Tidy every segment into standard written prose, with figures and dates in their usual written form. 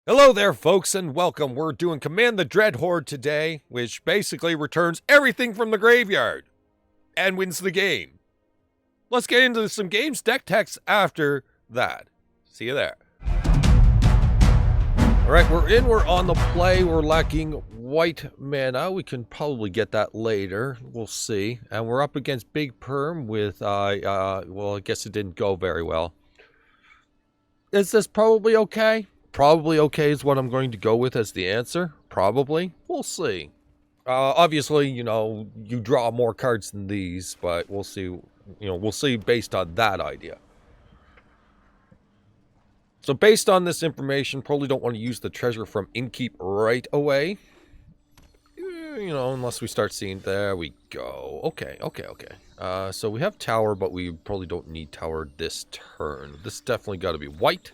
Hello there, folks, and welcome. We're doing Command the Dreadhorde today, which basically returns everything from the graveyard and wins the game. Let's get into some games deck techs after that. See you there. Alright, we're on the play. We're lacking white mana. We can probably get that later. We'll see. And we're up against Big Perm with, well, I guess it didn't go very well. Is this probably okay? Probably okay is what I'm going to go with as the answer. Probably. We'll see. Obviously, you know, you draw more cards than these, but we'll see. You know, we'll see based on that idea. So based on this information, probably don't want to use the treasure from Innkeep right away. You know, unless we start seeing... There we go. Okay. So we have Tower, but we probably don't need Tower this turn. This definitely got to be white.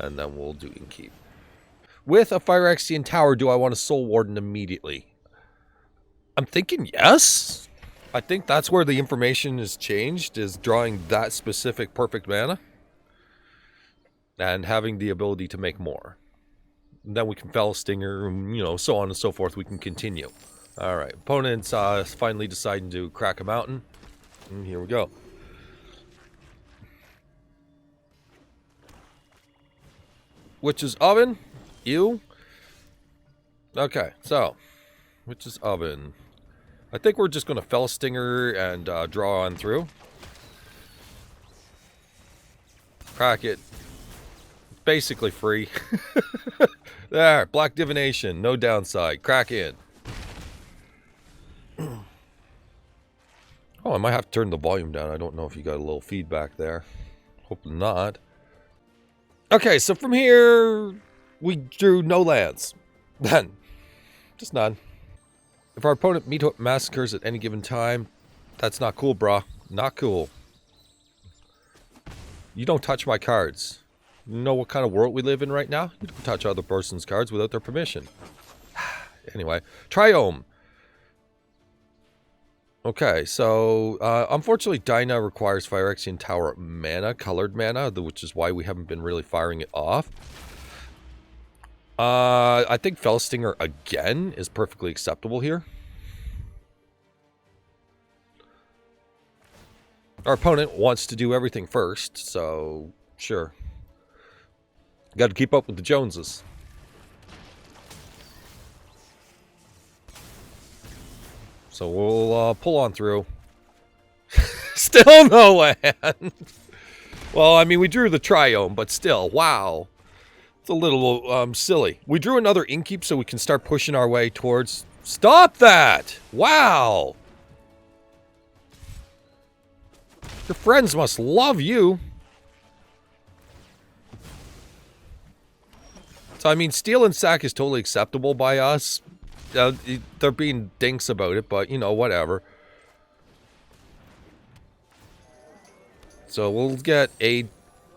And then we'll do Innkeep. With a Phyrexian Tower, do I want a Soul Warden immediately? I'm thinking yes. I think that's where the information is changed, is drawing that specific perfect mana. And having the ability to make more. And then we can Fell Stinger, and, you know, so on and so forth. We can continue. Alright, opponents finally deciding to crack a mountain. And here we go. Witch's Oven. Ew. Okay, so. Witch's Oven. I think we're just going to Fell Stinger and draw on through. Crack it. Basically free. There, Black Divination. No downside. Crack in. Oh, I might have to turn the volume down. I don't know if you got a little feedback there. Hope not. Okay, so from here, we drew no lands. Then, just none. If our opponent Meathook massacres at any given time, that's not cool, brah. Not cool. You don't touch my cards. You know what kind of world we live in right now? You don't touch other person's cards without their permission. Anyway, Triome. Okay, so, unfortunately, Dina requires Phyrexian Tower mana, colored mana, which is why we haven't been really firing it off. I think Fell Stinger, again, is perfectly acceptable here. Our opponent wants to do everything first, so, sure. Got to keep up with the Joneses. So we'll pull on through. Still no land. Well, I mean, we drew the Triome, but still, wow. It's a little silly. We drew another Innkeep so we can start pushing our way towards... Stop that! Wow! Your friends must love you. So, I mean, Steel and Sack is totally acceptable by us. They're being dinks about it, but, you know, whatever. So we'll get a...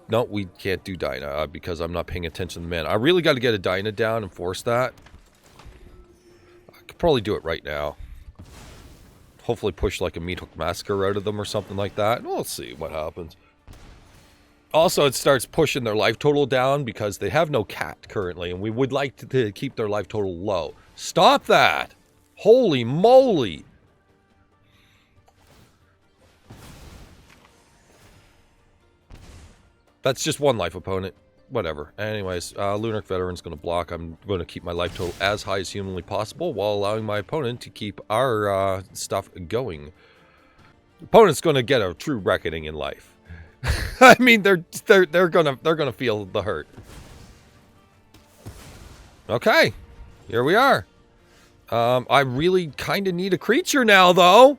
No, we can't do Dina because I'm not paying attention to the mana. I really got to get a Dina down and force that. I could probably do it right now. Hopefully push like a Meathook Massacre out of them or something like that. We'll see what happens. Also, it starts pushing their life total down because they have no cat currently, and we would like to keep their life total low. Stop that! Holy moly! That's just one life opponent. Whatever. Anyways, Lunarch Veteran's going to block. I'm going to keep my life total as high as humanly possible while allowing my opponent to keep our stuff going. Opponent's going to get a true reckoning in life. I mean, they're gonna feel the hurt. Okay, here we are. I really kind of need a creature now, though,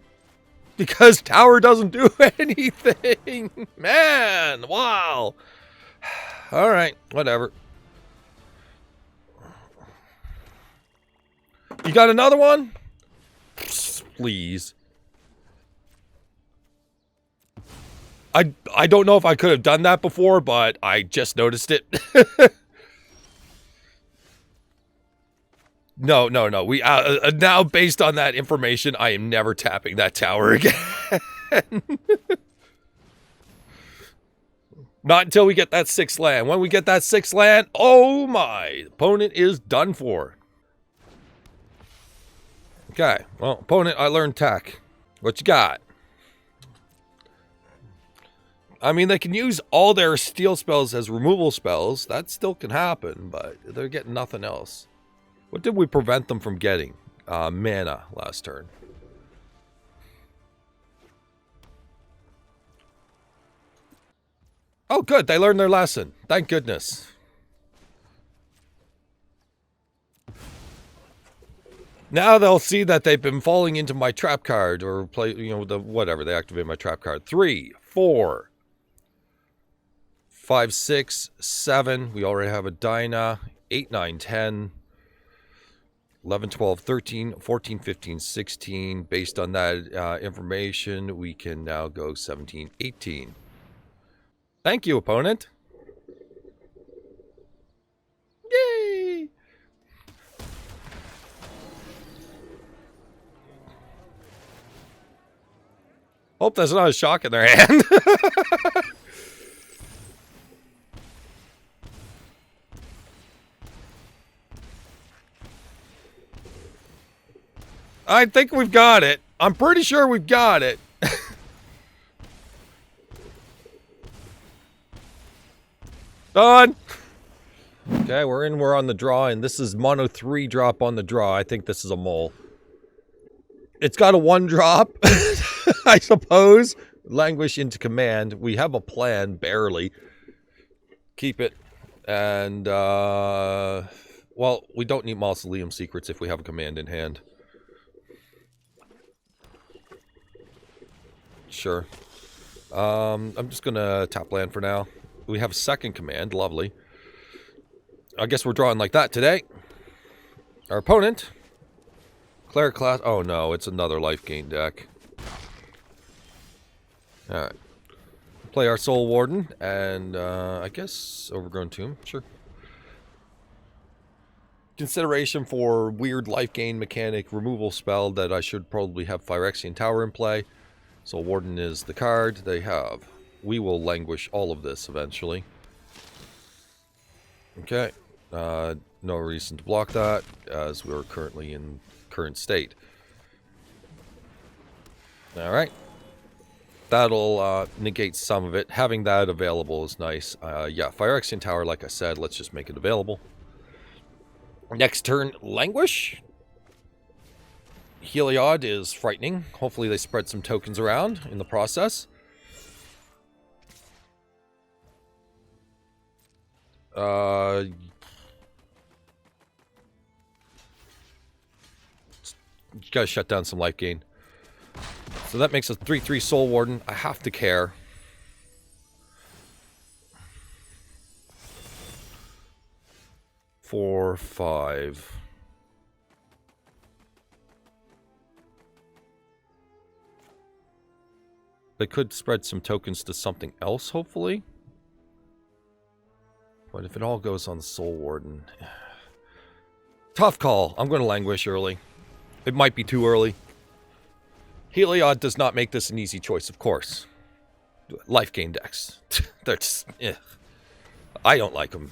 because Tower doesn't do anything. Man, wow. All right, whatever. You got another one? Please. I don't know if I could have done that before, but I just noticed it. No. We now, based on that information, I am never tapping that tower again. Not until we get that 6th land. When we get that 6th land, oh my, opponent is done for. Okay, well, opponent, I learned tech. What you got? I mean, they can use all their steal spells as removal spells. That still can happen, but they're getting nothing else. What did we prevent them from getting? Mana last turn. Oh, good. They learned their lesson. Thank goodness. Now they'll see that they've been falling into my trap card or play, whatever. They activate my trap card. 3, 4, 5, 6, 7. We already have a Dina. 8, 9, 10. 11, 12, 13, 14, 15, 16. Based on that information, we can now go 17, 18. Thank you, opponent. Yay! Hope that's not a shock in their hand. I think we've got it. I'm pretty sure we've got it. Done. Okay, we're on the draw, and this is mono 3 drop on the draw. I think this is a mole. It's got a 1 drop, I suppose. Languish into command. We have a plan, barely. Keep it. And, well, we don't need Mausoleum Secrets if we have a command in hand. Sure. I'm just gonna tap land for now. We have a 2nd command. Lovely. I guess we're drawing like that today. Our opponent. Cleric class. Oh no, it's another life gain deck. Alright. Play our Soul Warden and I guess Overgrown Tomb. Sure. Consideration for weird life gain mechanic removal spell that I should probably have Phyrexian Tower in play. Soul Warden is the card they have. We will languish all of this eventually. Okay. No reason to block that, as we're currently in current state. Alright. That'll negate some of it. Having that available is nice. Yeah, Phyrexian Tower, like I said, let's just make it available. Next turn, Languish. Heliod is frightening. Hopefully they spread some tokens around in the process. You gotta shut down some life gain. So that makes a 3/3 Soul Warden. I have to care. Four, 5. They could spread some tokens to something else, hopefully. But if it all goes on the Soul Warden... Tough call. I'm going to languish early. It might be too early. Heliod does not make this an easy choice, of course. Life gain decks. They're just... I don't like them.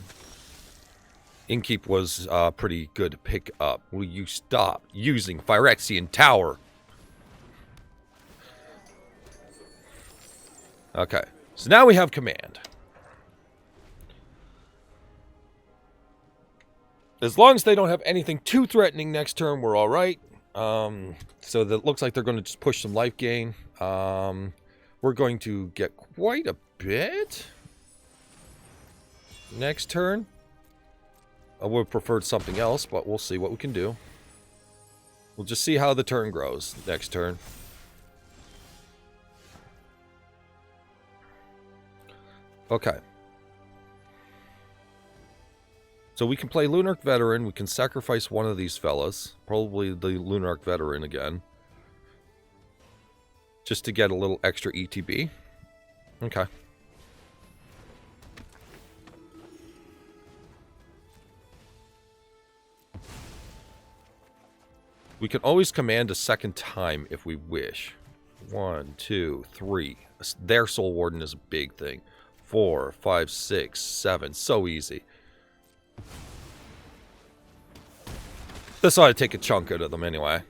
Innkeep was pretty good to pick up. Will you stop using Phyrexian Tower? Okay. So now we have command. As long as they don't have anything too threatening next turn, we're alright. So that looks like they're going to just push some life gain. We're going to get quite a bit next turn. I would have preferred something else, but we'll see what we can do. We'll just see how the turn grows next turn. Okay. So we can play Lunarch Veteran. We can sacrifice one of these fellas. Probably the Lunarch Veteran again. Just to get a little extra ETB. Okay. We can always command a second time if we wish. 1, 2, 3. Their Soul Warden is a big thing. 4, 5, 6, 7. So easy. This ought to take a chunk out of them anyway.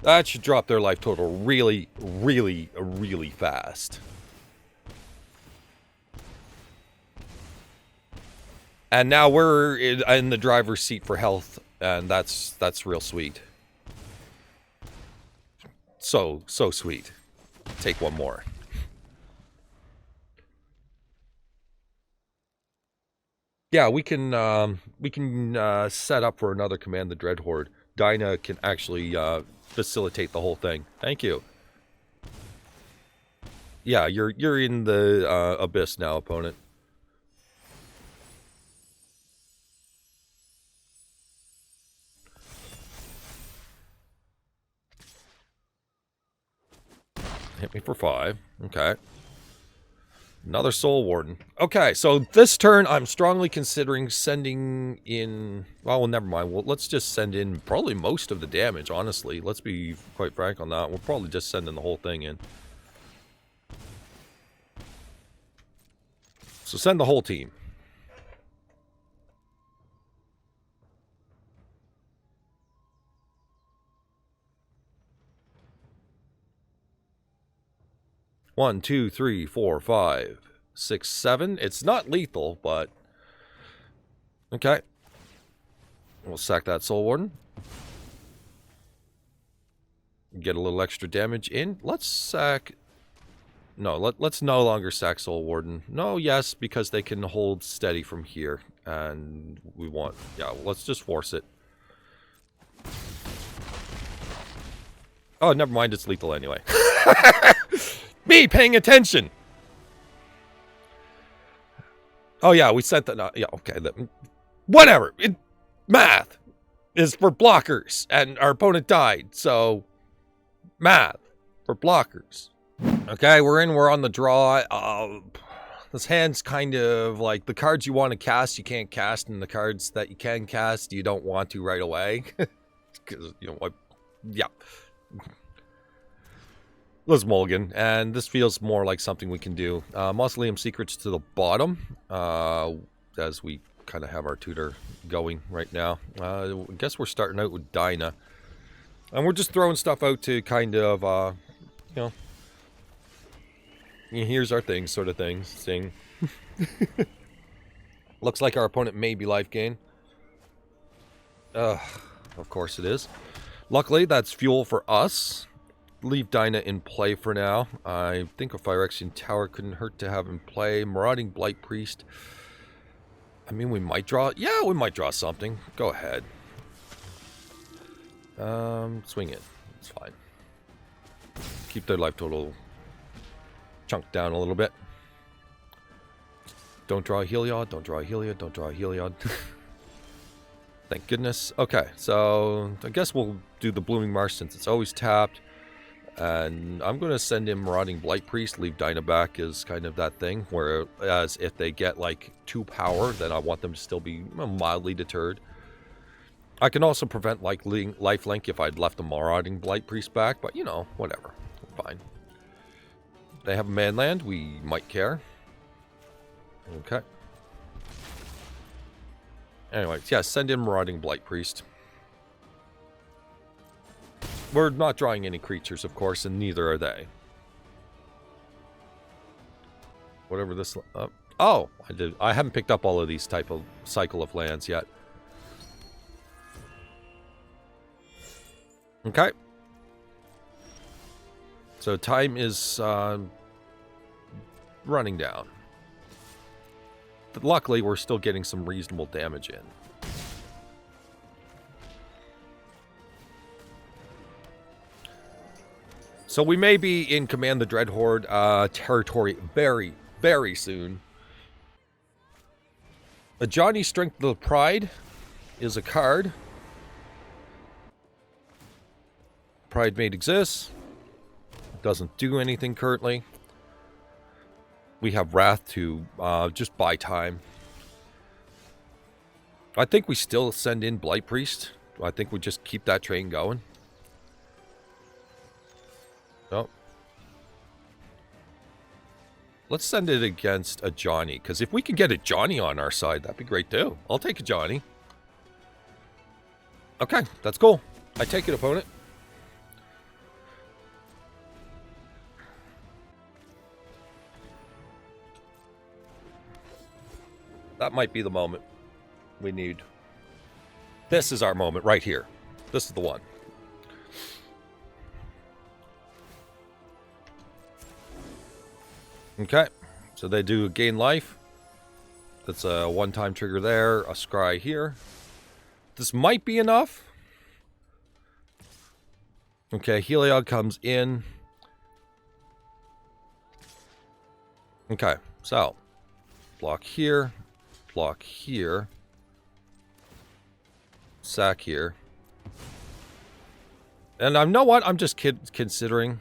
That should drop their life total really, really, really fast. And now we're in the driver's seat for health, and that's real sweet. So sweet. Take one more. Yeah, we can set up for another Command the Dreadhorde. Dina can actually facilitate the whole thing. Thank you. Yeah, you're in the abyss now, opponent. Hit me for 5. Okay. Another Soul Warden. Okay, so this turn I'm strongly considering sending in... Well, never mind. Well, let's just send in probably most of the damage, honestly. Let's be quite frank on that. We'll probably just send in the whole thing in. So send the whole team. One, 2, 3, 4, 5, 6, 7. It's not lethal, but... Okay. We'll sack that Soul Warden. Get a little extra damage in. Let's sack... No, let's no longer sack Soul Warden. No, yes, because they can hold steady from here. And we want... Yeah, let's just force it. Oh, never mind, it's lethal anyway. Me paying attention. Oh yeah, we sent that. Yeah, okay. Whatever. Math is for blockers, and our opponent died. So math for blockers. Okay, we're on the draw. This hand's kind of like the cards you want to cast, you can't cast, and the cards that you can cast, you don't want to right away. Because you know what? Yeah. Let's mulligan, and this feels more like something we can do. Mausoleum Secrets to the bottom, as we kind of have our tutor going right now. I guess we're starting out with Dina. And we're just throwing stuff out to kind of, you know, here's our thing sort of thing. Sing. Looks like our opponent may be life gain. Of course it is. Luckily, that's fuel for us. Leave Dina in play for now. I think a Phyrexian Tower couldn't hurt to have in play. Marauding Blight-Priest. I mean, we might draw... Yeah, we might draw something. Go ahead. Swing it. It's fine. Keep their life total chunked down a little bit. Don't draw a Heliod. Don't draw a Heliod. Don't draw a Heliod. Thank goodness. Okay, so I guess we'll do the Blooming Marsh since it's always tapped. And I'm going to send in Marauding Blight-Priest, leave Dina back as kind of that thing, whereas if they get like 2 power, then I want them to still be mildly deterred. I can also prevent like lifelink if I'd left the Marauding Blight-Priest back, but you know, whatever. Fine. They have a manland, we might care. Okay. Anyways, yeah, send in Marauding Blight-Priest. We're not drawing any creatures, of course, and neither are they. Whatever this... oh! I haven't picked up all of these type of cycle of lands yet. Okay. So time is running down. But luckily, we're still getting some reasonable damage in. So we may be in Command the Dreadhorde territory very, very soon. A Johnny Strength of the Pride is a card. Pride Mate exists. Doesn't do anything currently. We have Wrath to just buy time. I think we still send in Blight-Priest. I think we just keep that train going. Oh. Let's send it against a Johnny, because if we can get a Johnny on our side, that'd be great too. I'll take a Johnny. Okay, that's cool. I take it, opponent. That might be the moment we need. This is our moment right here. This is the one. Okay, so they do gain life. That's a one-time trigger there. A scry here. This might be enough. Okay, Heliod comes in. Okay, so block here. Block here. Sack here. And I know what? I'm just considering.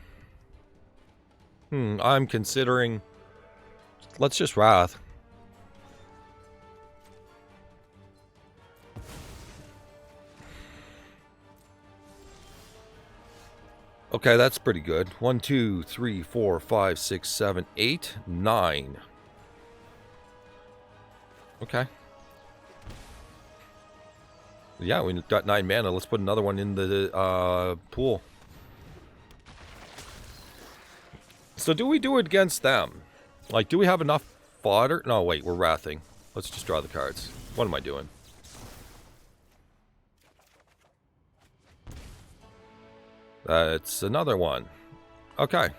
I'm considering. Let's just Wrath. Okay, that's pretty good. 1, 2, 3, 4, 5, 6, 7, 8, 9. Okay. Yeah, we got 9 mana. Let's put another one in the pool. So do we do it against them? Like, do we have enough fodder? No, wait, we're wrathing. Let's just draw the cards. What am I doing? That's another one. Okay.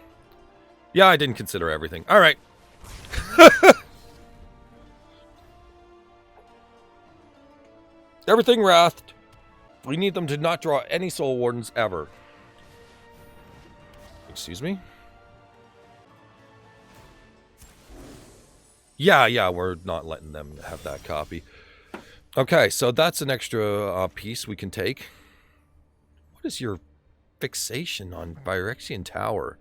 Yeah, I didn't consider everything. All right. Everything wrathed. We need them to not draw any Soul Wardens ever. Excuse me? Yeah, we're not letting them have that copy. Okay, so that's an extra piece we can take. What is your fixation on Phyrexian Tower?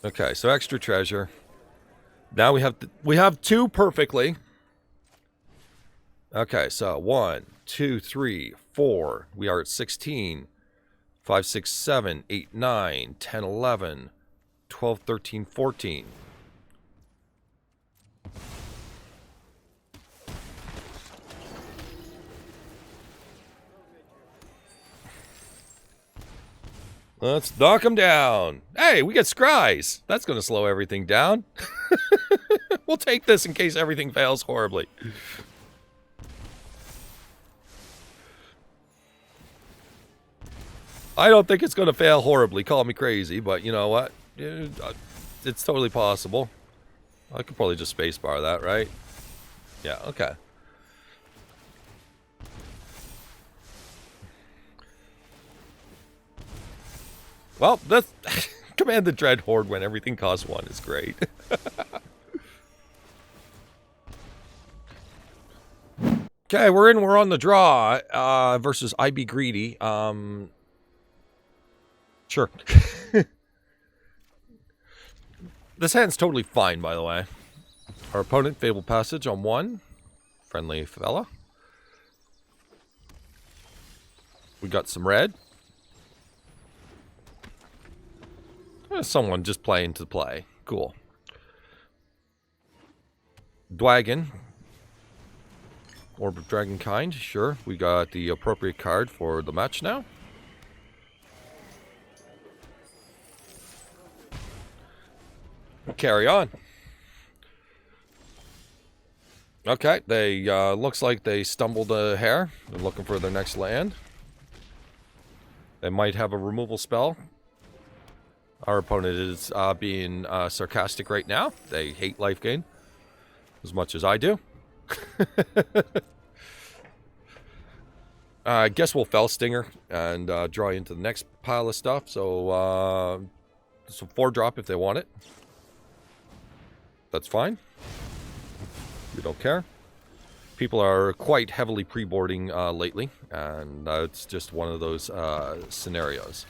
Okay, so extra treasure. Now we have 2 perfectly. Okay, so 1, 2, 3, 4. We are at 16. 5, 6, 7, 8, 9, 10, 11, 12, 13, 14. Let's knock them down. Hey, we get scries. That's going to slow everything down. We'll take this in case everything fails horribly. I don't think it's going to fail horribly. Call me crazy, but you know what? It's totally possible. I could probably just spacebar that, right? Yeah, okay. Well, that's Command the Dreadhorde when everything costs 1 is great. Okay, we're on the draw versus I Be Greedy. Sure. This hand's totally fine, by the way. Our opponent, Fabled Passage on 1. Friendly fella. We got some red. Someone just playing to play. Cool. Dwagon. Orb of Dragonkind. Sure. We got the appropriate card for the match now. Carry on. Okay. They, looks like they stumbled a hair. They're looking for their next land. They might have a removal spell. Our opponent is being sarcastic right now. They hate life gain as much as I do. I guess we'll Fell Stinger and draw into the next pile of stuff. So, 4-drop if they want it. That's fine. We don't care. People are quite heavily pre-boarding lately, and it's just one of those scenarios.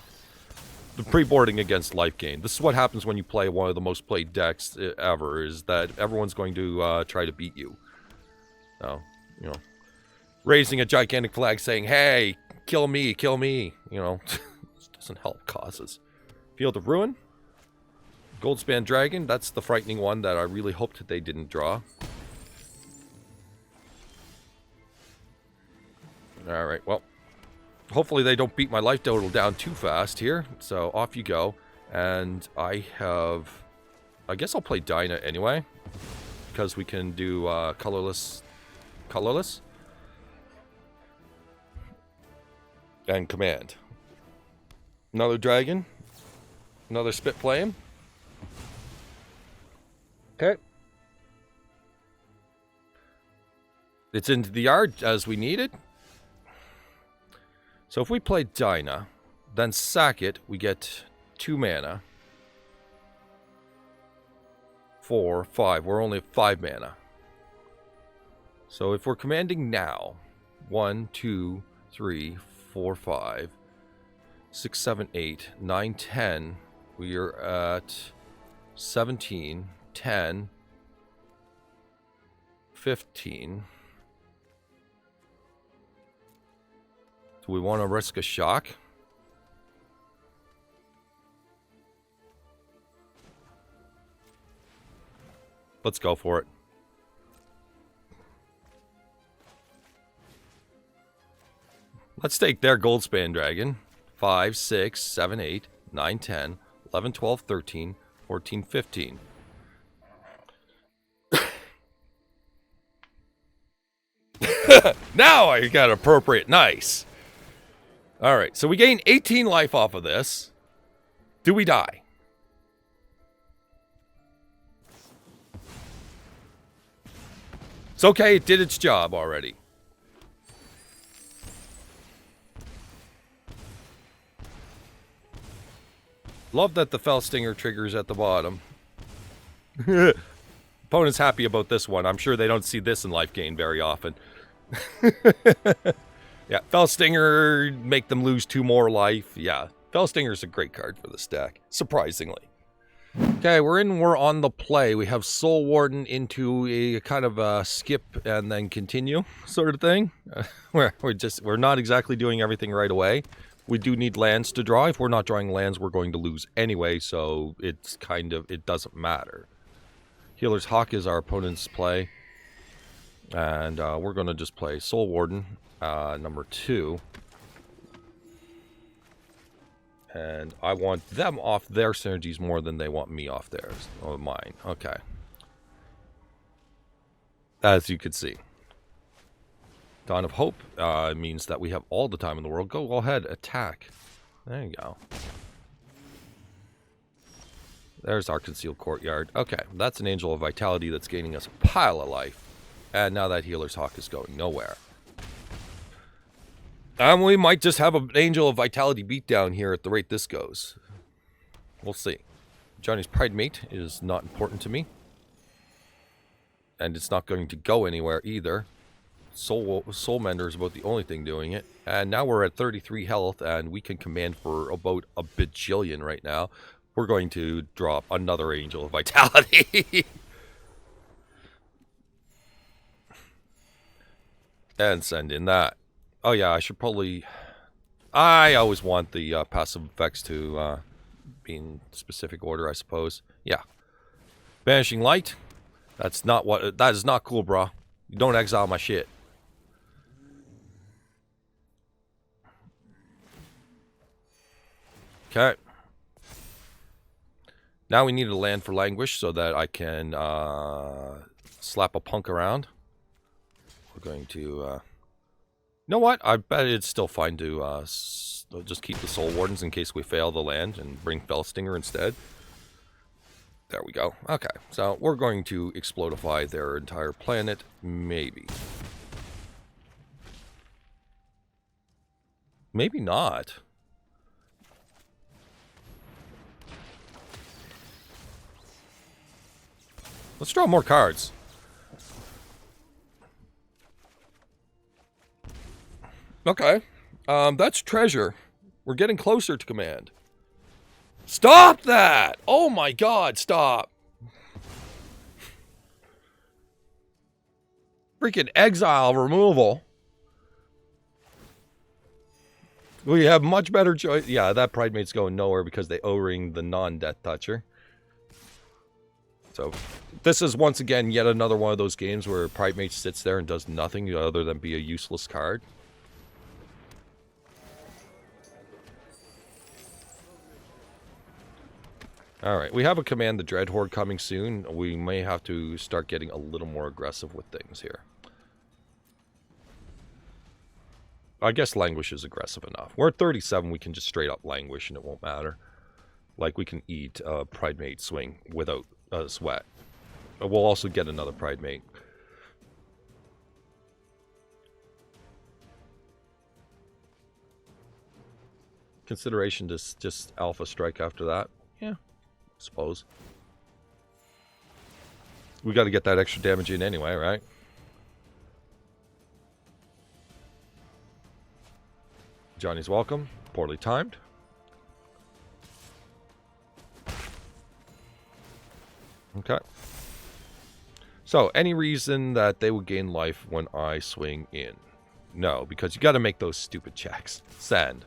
the pre-boarding against life gain. This is what happens when you play one of the most played decks ever, is that everyone's going to try to beat you. So, you know, raising a gigantic flag saying, hey, kill me, you know, doesn't help causes. Field of Ruin. Goldspan Dragon, that's the frightening one that I really hoped they didn't draw. Alright, well, hopefully they don't beat my life total down too fast here. So off you go. And I guess I'll play Dina anyway, because we can do colorless, and command. Another dragon, another spit flame. Okay. It's into the yard as we need it. So if we play Dina, then sack it, we get 2 mana. 4, 5. We're only at 5 mana. So if we're commanding now, 1, 2, 3, 4, 5, 6, 7, 8, 9, 10. We are at 17, 10, 15. Do we want to risk a shock? Let's go for it. Let's take their Goldspan Dragon. 5, 6, 7, 8, 9, 10, 11, 12, 13, 14, 15. Now I got appropriate. Nice. Alright, so we gain 18 life off of this. Do we die? It's okay, it did its job already. Love that the Fell Stinger triggers at the bottom. Opponent's happy about this one. I'm sure they don't see this in life gain very often. Yeah, Fell Stinger, make them lose 2 more life. Yeah, Fell Stinger's a great card for this deck, surprisingly. Okay, we're on the play. We have Soul Warden into a kind of a skip and then continue sort of thing. We're not exactly doing everything right away. We do need lands to draw. If we're not drawing lands, we're going to lose anyway, so it's kind of, it doesn't matter. Healer's Hawk is our opponent's play. And we're going to just play Soul Warden, number 2. And I want them off their synergies more than they want me off theirs. Or mine. Okay. As you can see. Dawn of Hope means that we have all the time in the world. Go ahead, attack. There you go. There's our Concealed Courtyard. Okay, that's an Angel of Vitality that's gaining us a pile of life. And now that Healer's Hawk is going nowhere. And we might just have an Angel of Vitality beatdown here at the rate this goes. We'll see. Johnny's Pride Mate is not important to me. And it's not going to go anywhere either. Soul Mender is about the only thing doing it. And now we're at 33 health, and we can command for about a bajillion right now. We're going to drop another Angel of Vitality. And send in that. Oh yeah, I should probably... I always want the passive effects to be in specific order, I suppose. Yeah. Banishing Light. That's not what... That is not cool, bro. You don't exile my shit. Okay. Now we need a land for Languish so that I can slap a punk around. We're going to... you know what? I bet it's still fine to just keep the Soul Wardens in case we fail the land and bring Fell Stinger instead. There we go. Okay, so we're going to explodify their entire planet, maybe. Maybe not. Let's draw more cards. Okay. That's treasure. We're getting closer to command. Stop that! Oh my god, stop. Freaking exile removal. We have much better choice. Yeah, that Pridemate's going nowhere because they O-ring the non-Death Toucher. So, this is once again yet another one of those games where Pridemate sits there and does nothing other than be a useless card. Alright, we have a Command the Dreadhorde coming soon. We may have to start getting a little more aggressive with things here. I guess Languish is aggressive enough. We're at 37, we can just straight up Languish and it won't matter. Like, we can eat a Pridemate swing without a sweat. We'll also get another Pridemate. Consideration to just Alpha Strike after that? Yeah, I suppose. We got to get that extra damage in anyway, right? Johnny's welcome. Poorly timed. Okay. So, any reason that they would gain life when I swing in? No, because you got to make those stupid checks. Send.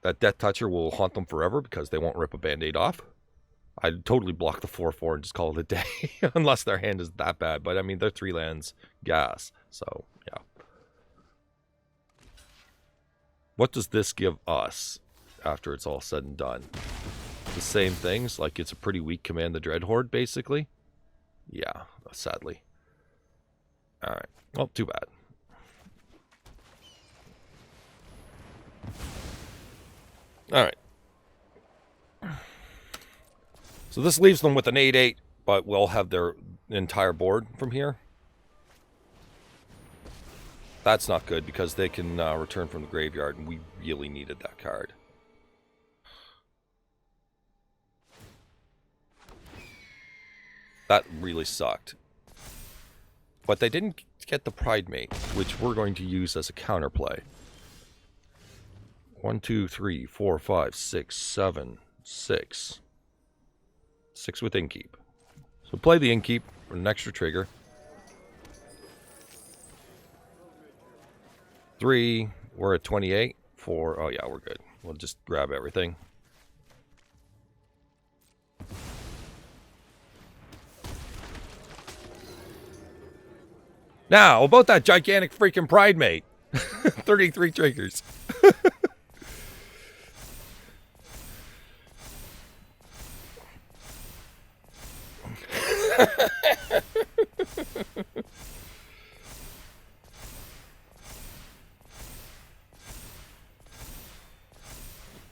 That Death Toucher will haunt them forever because they won't rip a Band-Aid off. I'd totally block the 4/4 and just call it a day. Unless their hand is that bad. But, I mean, they're 3 lands gas. So, yeah. What does this give us after it's all said and done? The same things? Like, it's a pretty weak Command the Dreadhorde, basically? Yeah, sadly. Alright. Well, too bad. Alright. So this leaves them with an 8/8, but we'll have their entire board from here. That's not good because they can return from the graveyard, and we really needed that card. That really sucked. But they didn't get the Pridemate, which we're going to use as a counterplay. 1, 2, 3, 4, 5, 6, 7, 6. 6 with Innkeep. So play the Innkeep for an extra trigger. 3, we're at 28. 4, oh yeah, we're good. We'll just grab everything. Now, about that gigantic freaking Pridemate. 33 triggers.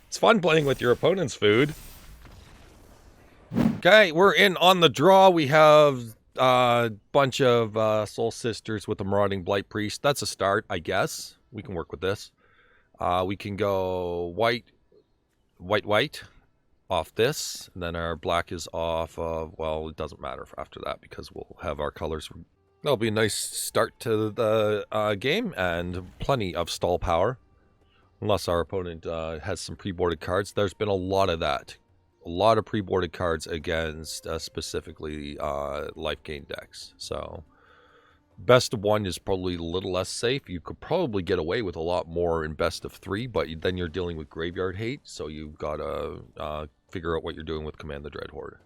It's fun playing with your opponent's food. Okay, we're in on the draw. We have a bunch of Soul Sisters with the Marauding Blight-Priest. That's a start, I guess. We can work with this. We can go white, off this. And then our black is off of, well, it doesn't matter after that because we'll have our colors. That'll be a nice start to the game and plenty of stall power. Unless our opponent has some pre-boarded cards. There's been a lot of that. A lot of pre-boarded cards against specifically life gain decks. So, best of 1 is probably a little less safe. You could probably get away with a lot more in best of 3, but then you're dealing with graveyard hate. So you've got to figure out what you're doing with Command the Dreadhorde.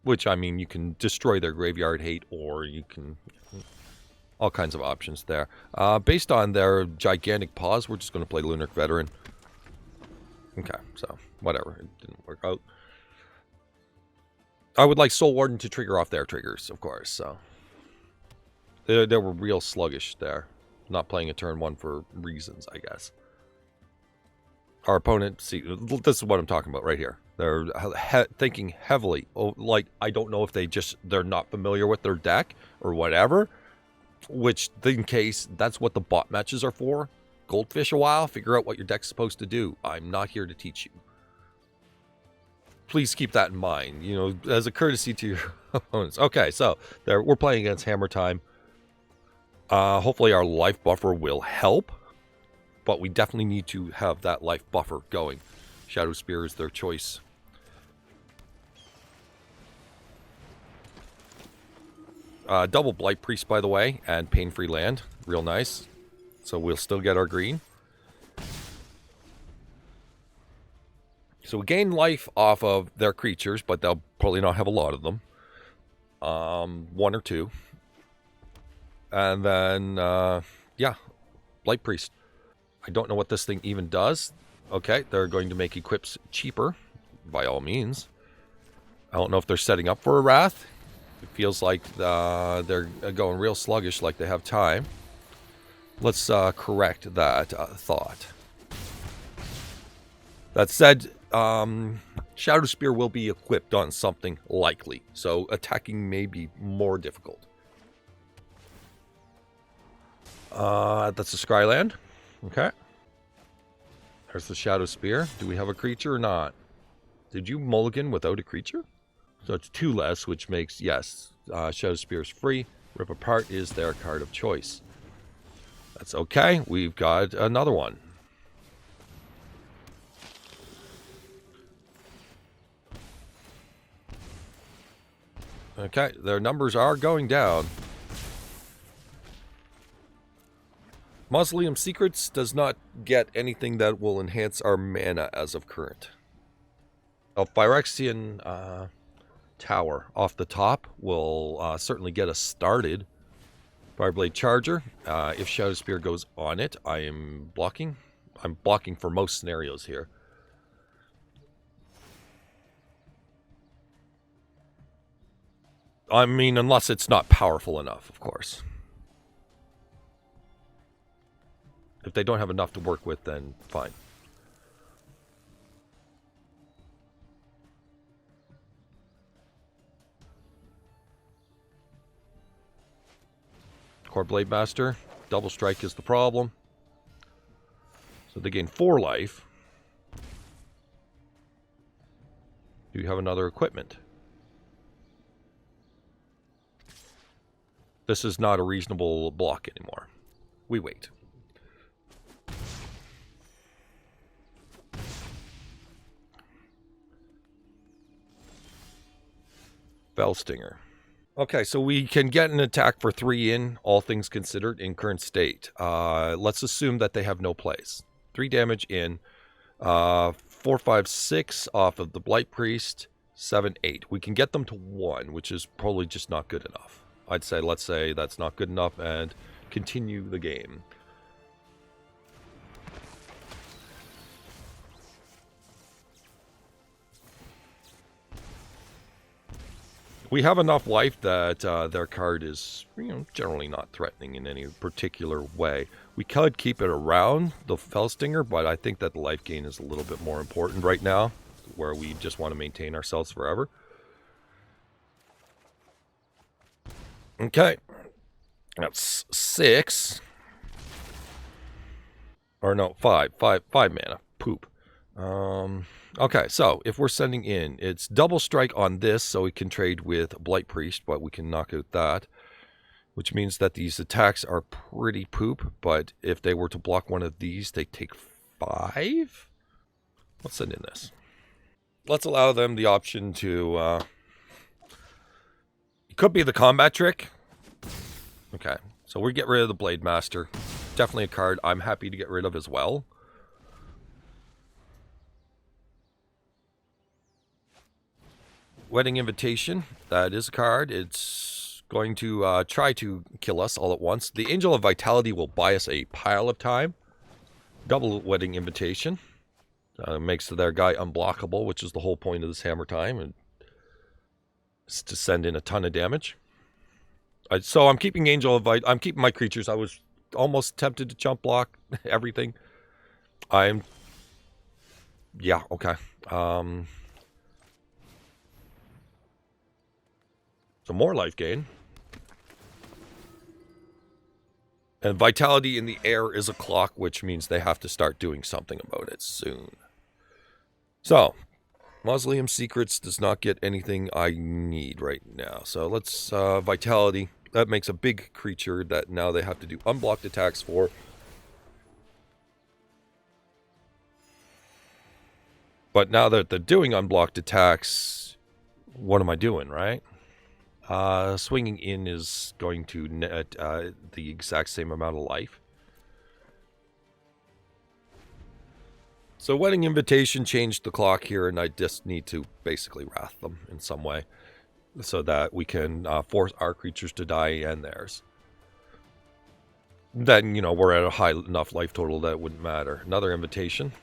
Which, I mean, you can destroy their graveyard hate, or you can... all kinds of options there. Based on their gigantic pause, we're just going to play Lunarch Veteran. Okay, so whatever. It didn't work out. I would like Soul Warden to trigger off their triggers, of course. So they were real sluggish there. Not playing a turn 1 for reasons, I guess. Our opponent, see, this is what I'm talking about right here. They're thinking heavily. Oh, like, I don't know if they're not familiar with their deck or whatever. Which, in case, that's what the bot matches are for. Goldfish a while, figure out what your deck's supposed to do. I'm not here to teach you. Please keep that in mind, you know, as a courtesy to your opponents. Okay, so we're playing against Hammer Time. Hopefully our life buffer will help, but we definitely need to have that life buffer going. Shadow Spear is their choice. Double Blight-Priest, by the way, and pain-free land. Real nice. So we'll still get our green. So we gain life off of their creatures, but they'll probably not have a lot of them. One or two. And then, yeah, Blight-Priest. I don't know what this thing even does. Okay, they're going to make equips cheaper, by all means. I don't know if they're setting up for a Wrath. It feels like they're going real sluggish, like they have time. Let's correct that thought. That said, Shadow Spear will be equipped on something likely, so attacking may be more difficult. That's a Scryland. Okay. There's the Shadow Spear. Do we have a creature or not? Did you mulligan without a creature? So it's 2 less, which makes, yes, Shadow Spear is free. Rip Apart is their card of choice. That's okay. We've got another one. Okay, their numbers are going down. Mausoleum Secrets does not get anything that will enhance our mana as of current. A Phyrexian Tower off the top will certainly get us started. Fireblade Charger. If Shadow Spear goes on it, I am blocking. I'm blocking for most scenarios here. I mean, unless it's not powerful enough, of course. If they don't have enough to work with, then fine. Core Blade Master. Double Strike is the problem. So they gain 4 life. Do you have another equipment? This is not a reasonable block anymore. We wait. Bellstinger. Okay, so we can get an attack for 3 in, all things considered, in current state. Let's assume that they have no plays. 3 damage in, 4, 5, 6 off of the Blight-Priest, 7, 8. We can get them to 1, which is probably just not good enough. I'd say, let's say that's not good enough and continue the game. We have enough life that their card is, generally not threatening in any particular way. We could keep it around the Fellstinger, but I think that the life gain is a little bit more important right now, where we just want to maintain ourselves forever. Okay. That's 6. Or no, 5 mana. Poop. Okay, so if we're sending in, it's double strike on this, so we can trade with Blight-Priest, but we can knock out that, which means that these attacks are pretty poop, but if they were to block one of these, they take 5? Let's send in this. Let's allow them the option to, it could be the combat trick. Okay, so we get rid of the Blade Master. Definitely a card I'm happy to get rid of as well. Wedding Invitation, that is a card. It's going to try to kill us all at once. The Angel of Vitality will buy us a pile of time. Double Wedding Invitation. Makes their guy unblockable, which is the whole point of this Hammer Time. And it's to send in a ton of damage. So I'm keeping I'm keeping my creatures. I was almost tempted to jump block everything. Yeah, okay. So more life gain. And Vitality in the air is a clock, which means they have to start doing something about it soon. So, Mausoleum Secrets does not get anything I need right now. So let's Vitality. That makes a big creature that now they have to do unblocked attacks for. But now that they're doing unblocked attacks, what am I doing, right? Swinging in is going to net the exact same amount of life. So Wedding Invitation changed the clock here, and I just need to basically wrath them in some way so that we can force our creatures to die and theirs. Then, you know, we're at a high enough life total that it wouldn't matter. Another invitation.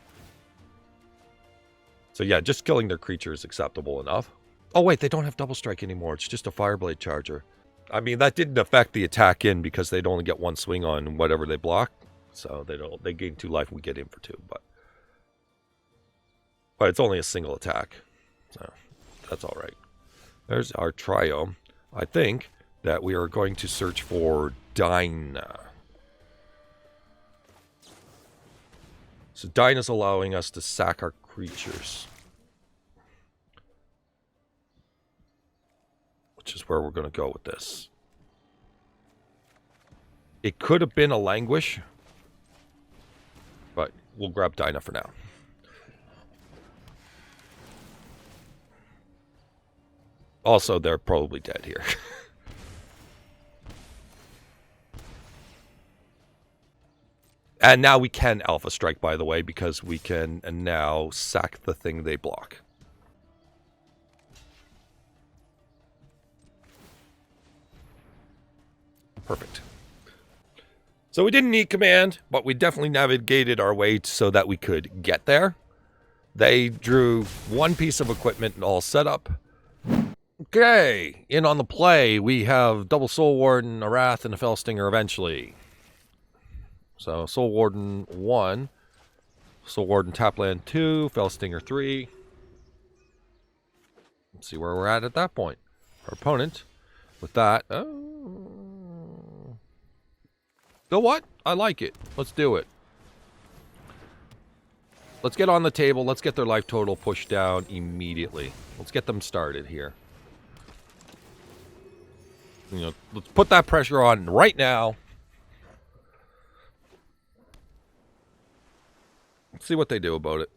So yeah, just killing their creature is acceptable enough. Oh wait, they don't have double strike anymore. It's just a Fireblade Charger. I mean, that didn't affect the attack in because they'd only get one swing on whatever they block. So they gain 2 life, we get in for 2, but it's only a single attack. So that's all right. There's our Triome. I think that we are going to search for Dina. So Dina's allowing us to sack our creatures, which is where we're going to go with this. It could have been a Languish, but we'll grab Dina for now. Also, they're probably dead here. And now we can Alpha Strike, by the way, because we can now sack the thing they block. Perfect. So we didn't need command, but we definitely navigated our way so that we could get there. They drew 1 piece of equipment and all set up. Okay, in on the play, we have double Soul Warden, a Wrath, and a Fellstinger eventually. So, Soul Warden 1, Soul Warden Tapland 2, Fellstinger 3. Let's see where we're at that point. Our opponent, with that, you know what? I like it. Let's do it. Let's get on the table. Let's get their life total pushed down immediately. Let's get them started here. You know, let's put that pressure on right now. Let's see what they do about it.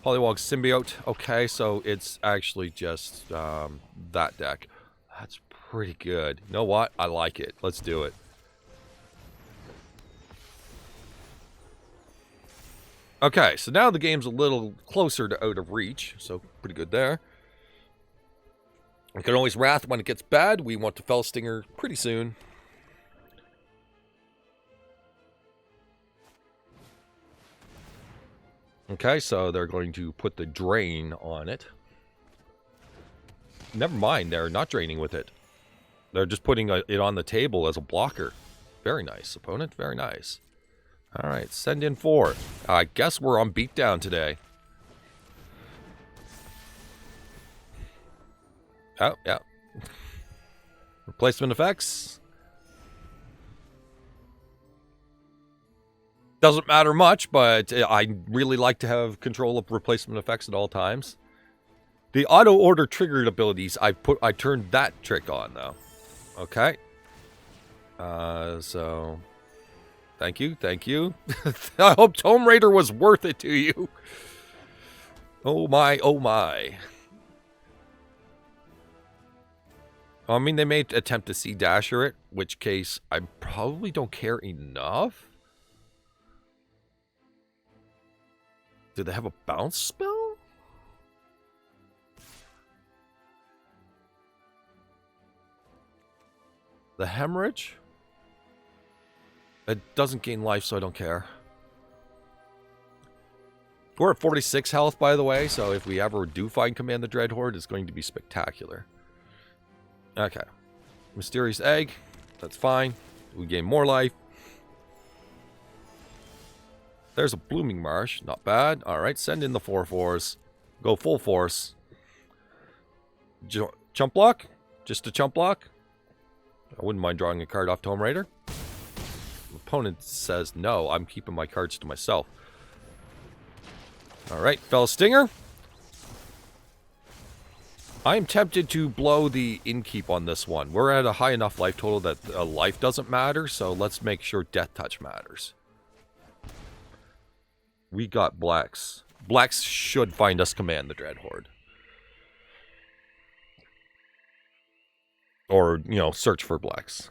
Polywog Symbiote. Okay, so it's actually just that deck. That's pretty good. You know what? I like it. Let's do it. Okay, so now the game's a little closer to out of reach, so pretty good there. We can always Wrath when it gets bad. We want to Fellstinger pretty soon. Okay, so they're going to put the drain on it. Never mind, they're not draining with it. They're just putting it on the table as a blocker. Very nice, opponent. Very nice. All right, send in 4. I guess we're on beatdown today. Oh, yeah. Replacement effects. Doesn't matter much, but I really like to have control of replacement effects at all times. The auto order triggered abilities, I turned that trick on though. Okay. So thank you. I hope Tomb Raider was worth it to you. Oh my, oh my. I mean, they may attempt to Sea Dasher it, which case I probably don't care enough. Do they have a bounce spell? The Hemorrhage? It doesn't gain life, so I don't care. We're at 46 health, by the way, so if we ever do find Command the Dreadhorde, it's going to be spectacular. Okay. Mysterious Egg. That's fine. We gain more life. There's a Blooming Marsh. Not bad. Alright, send in the 4/4s. Go full force. Chump block? Just a chump block? I wouldn't mind drawing a card off Tomb Raider. Opponent says no. I'm keeping my cards to myself. Alright, Fellstinger. I'm tempted to blow the Innkeep on this one. We're at a high enough life total that life doesn't matter, so let's make sure Death Touch matters. We got Blex. Blex should find us Command the Dreadhorde. Or, you know, search for Blex.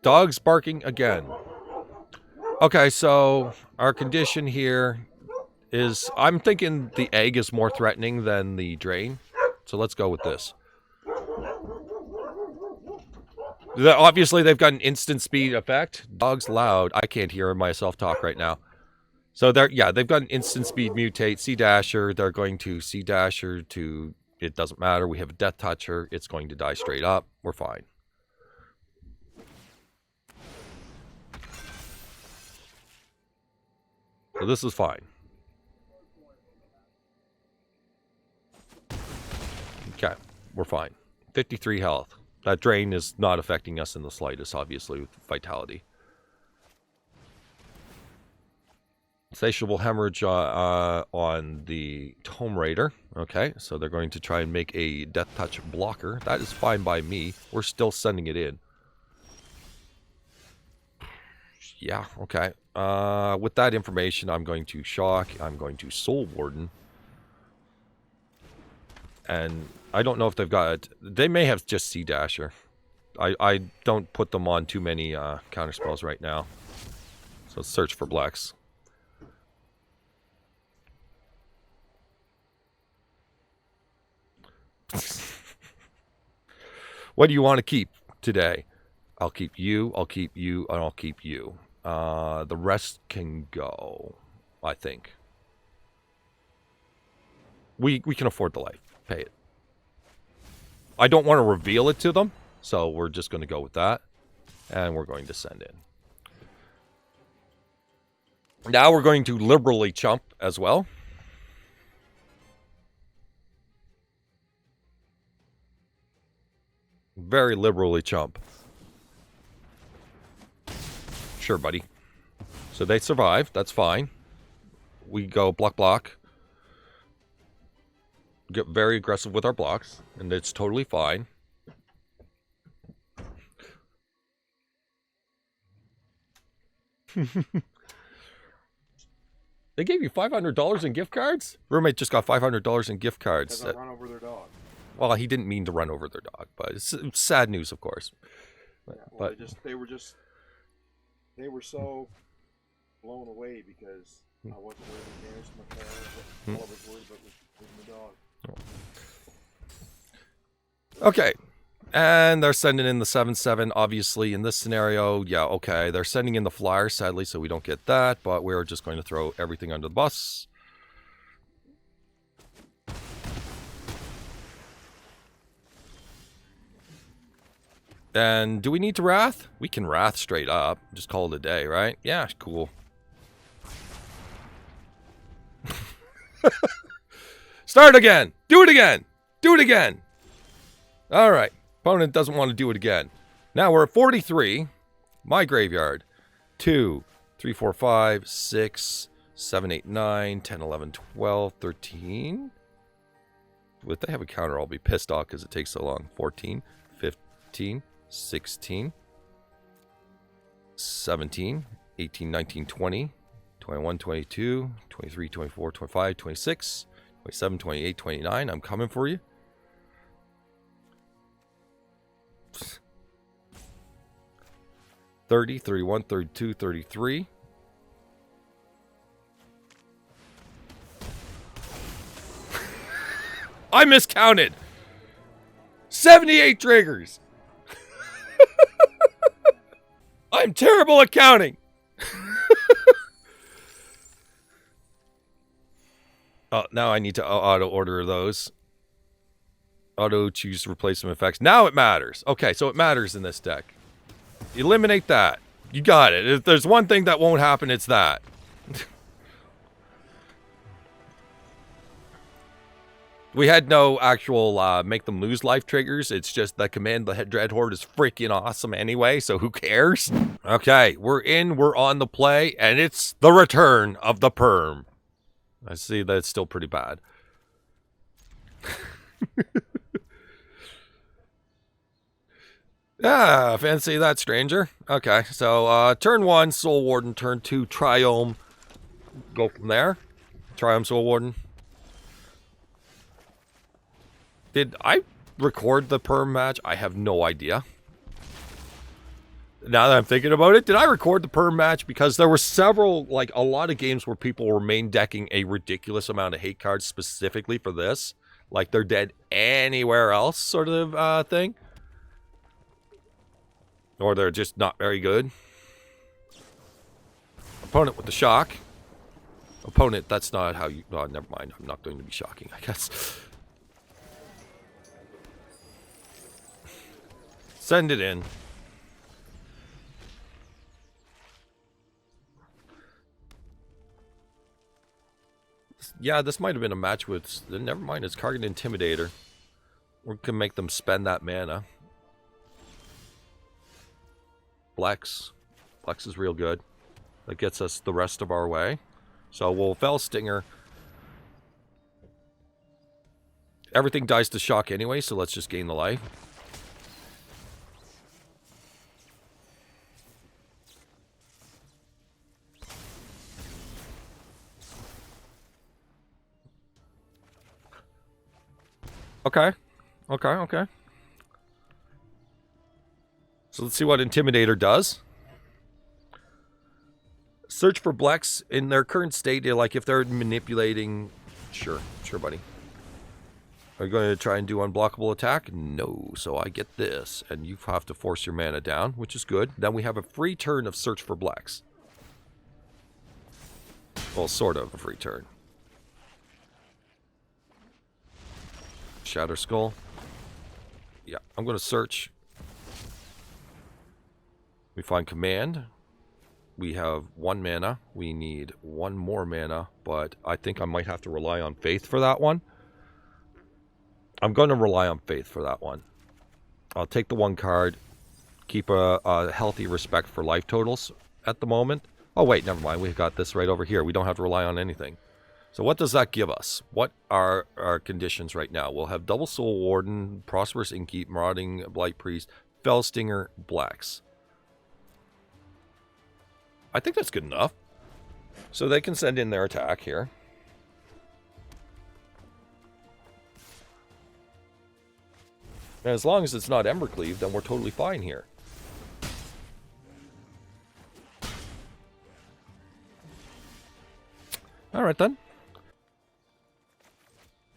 Dogs barking again. Okay, so our condition here is... I'm thinking the egg is more threatening than the drain. So let's go with this. Obviously, they've got an instant speed effect. Dog's loud. I can't hear myself talk right now. So they've got an instant speed mutate. Sea Dasher, they're going to Sea Dasher to... It doesn't matter. We have a Death Toucher. It's going to die straight up. We're fine. So this is fine. Okay, we're fine. 53 health. That drain is not affecting us in the slightest, obviously, with Vitality. Insatiable Hemorrhage on the Tome Raider. Okay, so they're going to try and make a Death Touch blocker. That is fine by me. We're still sending it in. Yeah, okay. With that information, I'm going to Shock. I'm going to Soul Warden. And I don't know if they've got... They may have just Sea Dasher. I don't put them on too many counterspells right now. So let's search for Blex. What do you want to keep today? I'll keep you, and I'll keep you. The rest can go, I think. We can afford the life. Pay it. I don't want to reveal it to them, so we're just going to go with that. And we're going to send in. Now we're going to liberally chump as well. Very liberally chump. Sure, buddy. So they survive. That's fine. We go block. Get very aggressive with our blocks. And it's totally fine. They gave you $500 in gift cards? Roommate just got $500 in gift cards. Because I run over their dog. Well, he didn't mean to run over their dog, but it's sad news, of course. Yeah, well, they were so blown away because I wasn't worried about damage to my car. All I was worried about was the dog. Okay. And they're sending in the 7/7. Obviously, in this scenario, yeah, okay. They're sending in the flyer, sadly, so we don't get that. But we're just going to throw everything under the bus. And do we need to Wrath? We can Wrath straight up. Just call it a day, right? Yeah, cool. Start again. Do it again. Do it again. All right. Opponent doesn't want to do it again. Now we're at 43. My graveyard. 2, 3, 4, 5, 6, 7, 8, 9, 10, 11, 12, 13. If they have a counter, I'll be pissed off because it takes so long. 14, 15, 16, 17, 18, 19, 20, 21, 22, 23, 24, 25, 26, 27, 28, 29. I'm coming for you. $30, $31, $32, $33. I miscounted. 78 triggers. I'm terrible at counting. Oh, now I need to auto order those. Auto choose replacement effects. Now it matters. Okay, so it matters in this deck. Eliminate that. You got it. If there's one thing that won't happen, it's that. We had no actual make them lose life triggers. It's just that Command the Dreadhorde is freaking awesome anyway, so who cares? Okay, we're on the play, and it's the return of the perm. I see that it's still pretty bad. Yeah, fancy that, stranger. Okay, so turn 1, Soul Warden. Turn 2, Triome. Go from there. Triome, Soul Warden. Did I record the perm match? I have no idea. Now that I'm thinking about it, did I record the perm match? Because there were several, like a lot of games where people were main decking a ridiculous amount of hate cards specifically for this. Like they're dead anywhere else sort of thing. Or they're just not very good. Opponent with the shock. Opponent, that's not how you... Oh, never mind. I'm not going to be shocking, I guess. Send it in. Yeah, this might have been a match with... Never mind, it's Kargan Intimidator. We can make them spend that mana. Blex. Blex is real good. That gets us the rest of our way. So we'll Fell Stinger. Everything dies to shock anyway, so let's just gain the life. Okay. Okay. So let's see what Intimidator does. Search for Blex in their current state. Like if they're manipulating... Sure, buddy. Are you going to try and do unblockable attack? No. So I get this. And you have to force your mana down, which is good. Then we have a free turn of Search for Blex. Well, sort of a free turn. Shatter Skull. Yeah, I'm going to search. We find Command. We have 1 mana. We need 1 more mana, but I think I might have to rely on Faith for that one. I'm going to rely on Faith for that one. I'll take the 1 card. Keep a healthy respect for life totals at the moment. Oh, wait, never mind. We've got this right over here. We don't have to rely on anything. So what does that give us? What are our conditions right now? We'll have double Soul Warden, Prosperous Innkeeper, Marauding Blight-Priest, Fell Stinger, Blex. I think that's good enough. So they can send in their attack here. And as long as it's not Embercleave, then we're totally fine here. Alright then.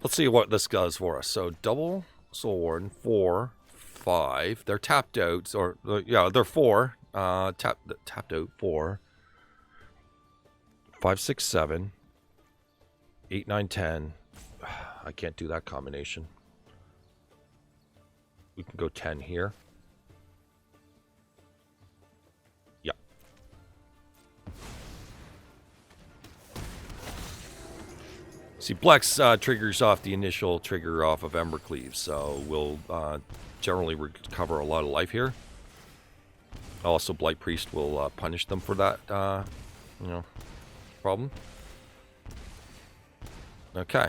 Let's see what this does for us. So double Soul Warden, 4, 5. They're tapped out, or yeah, they're 4. Tapped out 4. 5, 6, 7. 8, 9, 10. I can't do that combination. We can go 10 here. Yeah. See, Blex triggers off the initial trigger off of Embercleave, so we'll generally recover a lot of life here. Also, Blight-Priest will punish them for that, problem. Okay.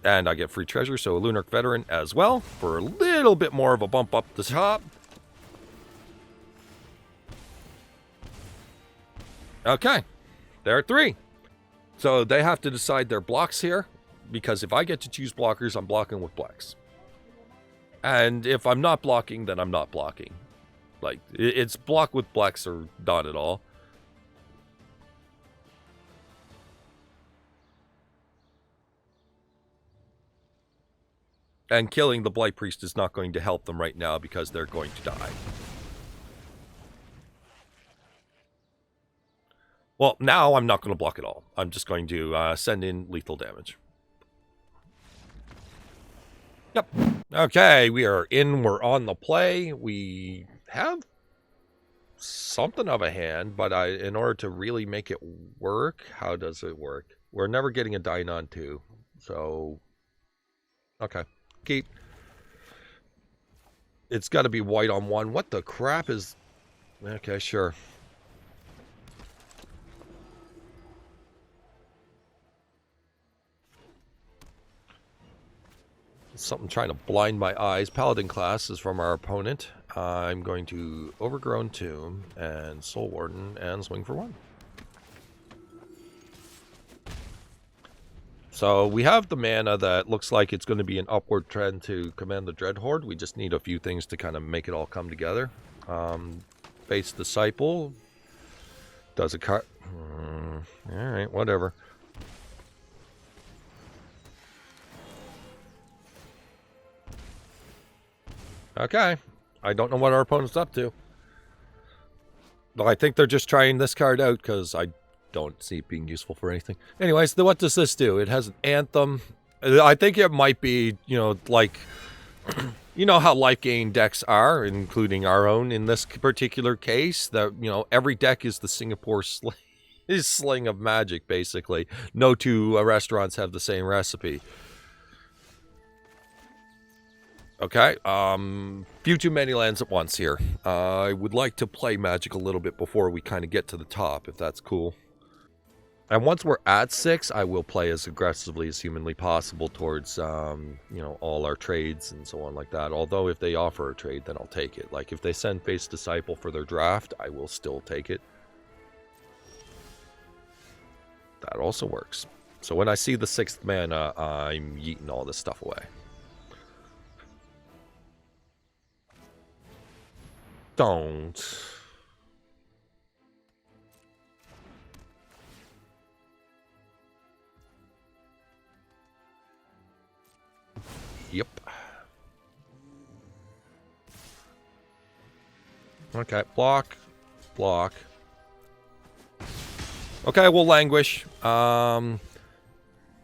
And I get free treasure, so a Lunarch Veteran as well, for a little bit more of a bump up the top. Okay. There are 3. So they have to decide their blocks here, because if I get to choose blockers, I'm blocking with Blex. And if I'm not blocking, then I'm not blocking. Like, it's block with Blex or not at all. And killing the Blight-Priest is not going to help them right now because they're going to die. Well, now I'm not going to block at all. I'm just going to send in lethal damage. Yep. Okay, we are in. We're on the play. We have something of a hand, but in order to really make it work, how does it work? We're never getting a Dina on 2. So, okay. Keep. It's got to be white on 1. What the crap is... Okay, sure. Something trying to blind my eyes. Paladin class is from our opponent. I'm going to Overgrown Tomb and Soul Warden and swing for 1. So we have the mana that looks like it's going to be an upward trend to Command the Dreadhorde. We just need a few things to kind of make it all come together. Base Disciple does a cut. Alright, whatever. Okay. I don't know what our opponent's up to. But I think they're just trying this card out because I don't see it being useful for anything. Anyways, what does this do? It has an Anthem. I think it might be, you know, like... You know how life gain decks are, including our own in this particular case. That, you know, every deck is the Singapore sling of magic, basically. No two restaurants have the same recipe. Okay, few too many lands at once here. I would like to play Magic a little bit before we kind of get to the top, if that's cool. And once we're at 6, I will play as aggressively as humanly possible towards, you know, all our trades and so on like that. Although if they offer a trade, then I'll take it. Like if they send Face Disciple for their draft, I will still take it. That also works. So when I see the 6th mana, I'm yeeting all this stuff away. Don't. Yep. Okay, block. Block. Okay, we'll Languish. No,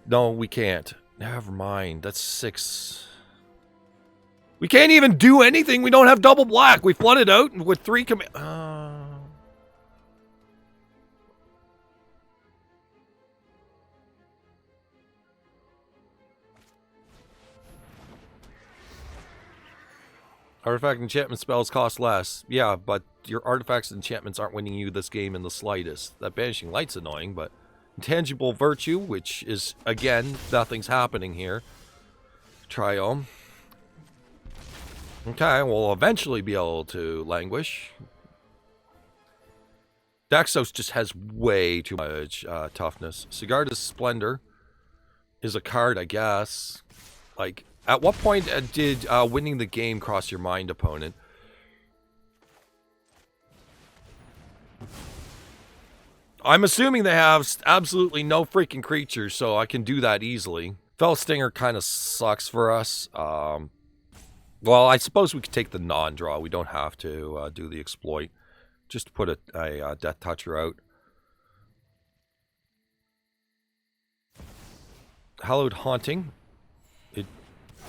we can't. Never mind. That's 6. We can't even do anything. We don't have double black. We flooded out with 3 command. Artifact enchantment spells cost less. Yeah, but your artifacts and enchantments aren't winning you this game in the slightest. That Banishing Light's annoying, but Intangible Virtue, which is, again, nothing's happening here. Triome. Okay, we'll eventually be able to Languish. Daxos just has way too much toughness. Sigarda's Splendor is a card, I guess. Like, at what point did winning the game cross your mind, opponent? I'm assuming they have absolutely no freaking creatures, so I can do that easily. Fell Stinger kind of sucks for us. Well, I suppose we could take the non-draw. We don't have to do the exploit. Just put a Death Toucher out. Hallowed Haunting.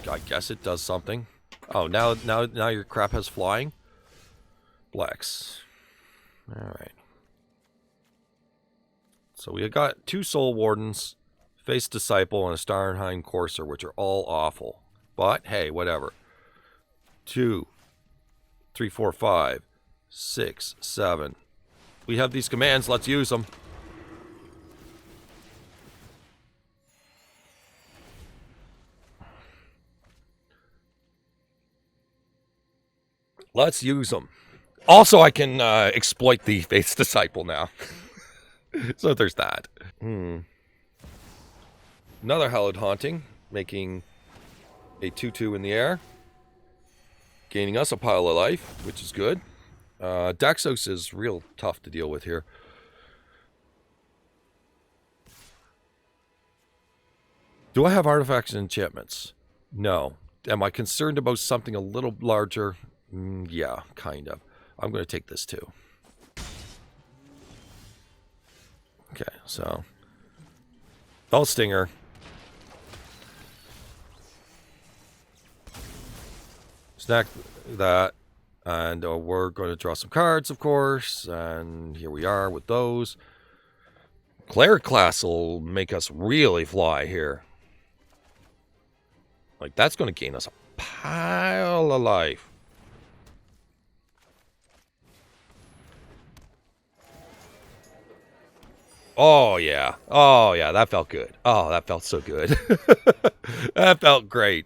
I guess it does something. Oh, now your crap has flying. Blex. Alright. So we got 2 Soul Wardens, Face Disciple, and a Starnheim Courser, which are all awful. But, hey, whatever. 2, 3, 4, 5, 6, 7. We have these commands, let's use them. Let's use them. Also, I can exploit the Faith's Disciple now. So there's that. Another Hallowed Haunting, making a 2/2 in the air. Gaining us a pile of life, which is good. Daxos is real tough to deal with here. Do I have artifacts and enchantments? No. Am I concerned about something a little larger? Yeah, kind of. I'm going to take this too. Okay, so Fell Stinger. Snack that. And we're going to draw some cards, of course. And here we are with those. Cleric class will make us really fly here. Like, that's going to gain us a pile of life. Oh, yeah. Oh, yeah. That felt good. Oh, that felt so good. That felt great.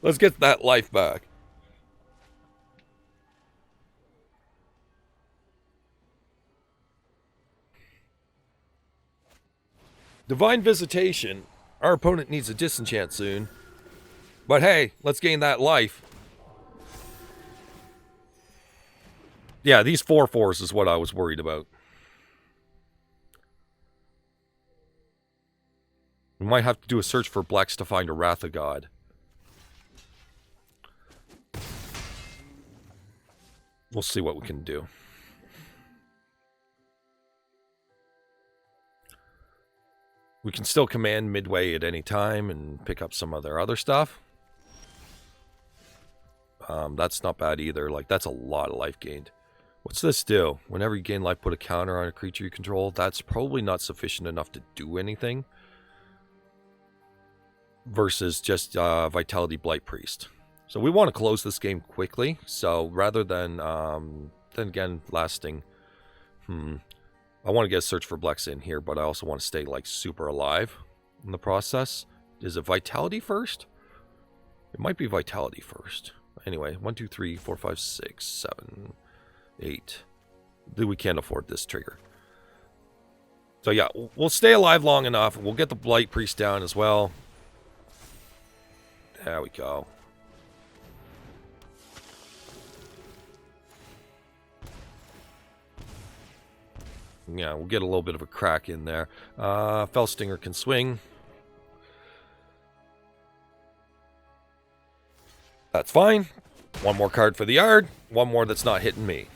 Let's get that life back. Divine Visitation. Our opponent needs a disenchant soon. But hey, let's gain that life. Yeah, these 4/4s is what I was worried about. We might have to do a search for Blex to find a Wrath of God. We'll see what we can do. We can still command midway at any time and pick up some other stuff. That's not bad either. Like, that's a lot of life gained. What's this do? Whenever you gain life, put a counter on a creature you control. That's probably not sufficient enough to do anything. Versus just Vitality Blight-Priest. So we want to close this game quickly. So rather than, then again, lasting... I want to get a search for Blex in here, but I also want to stay, like, super alive in the process. Is it Vitality first? It might be Vitality first. Anyway, 1, 2, 3, 4, 5, 6, 7, 8. We can't afford this trigger. So yeah, we'll stay alive long enough. We'll get the Blight-Priest down as well. There we go. Yeah, we'll get a little bit of a crack in there. Fellstinger can swing. That's fine. One more card for the yard. One more that's not hitting me.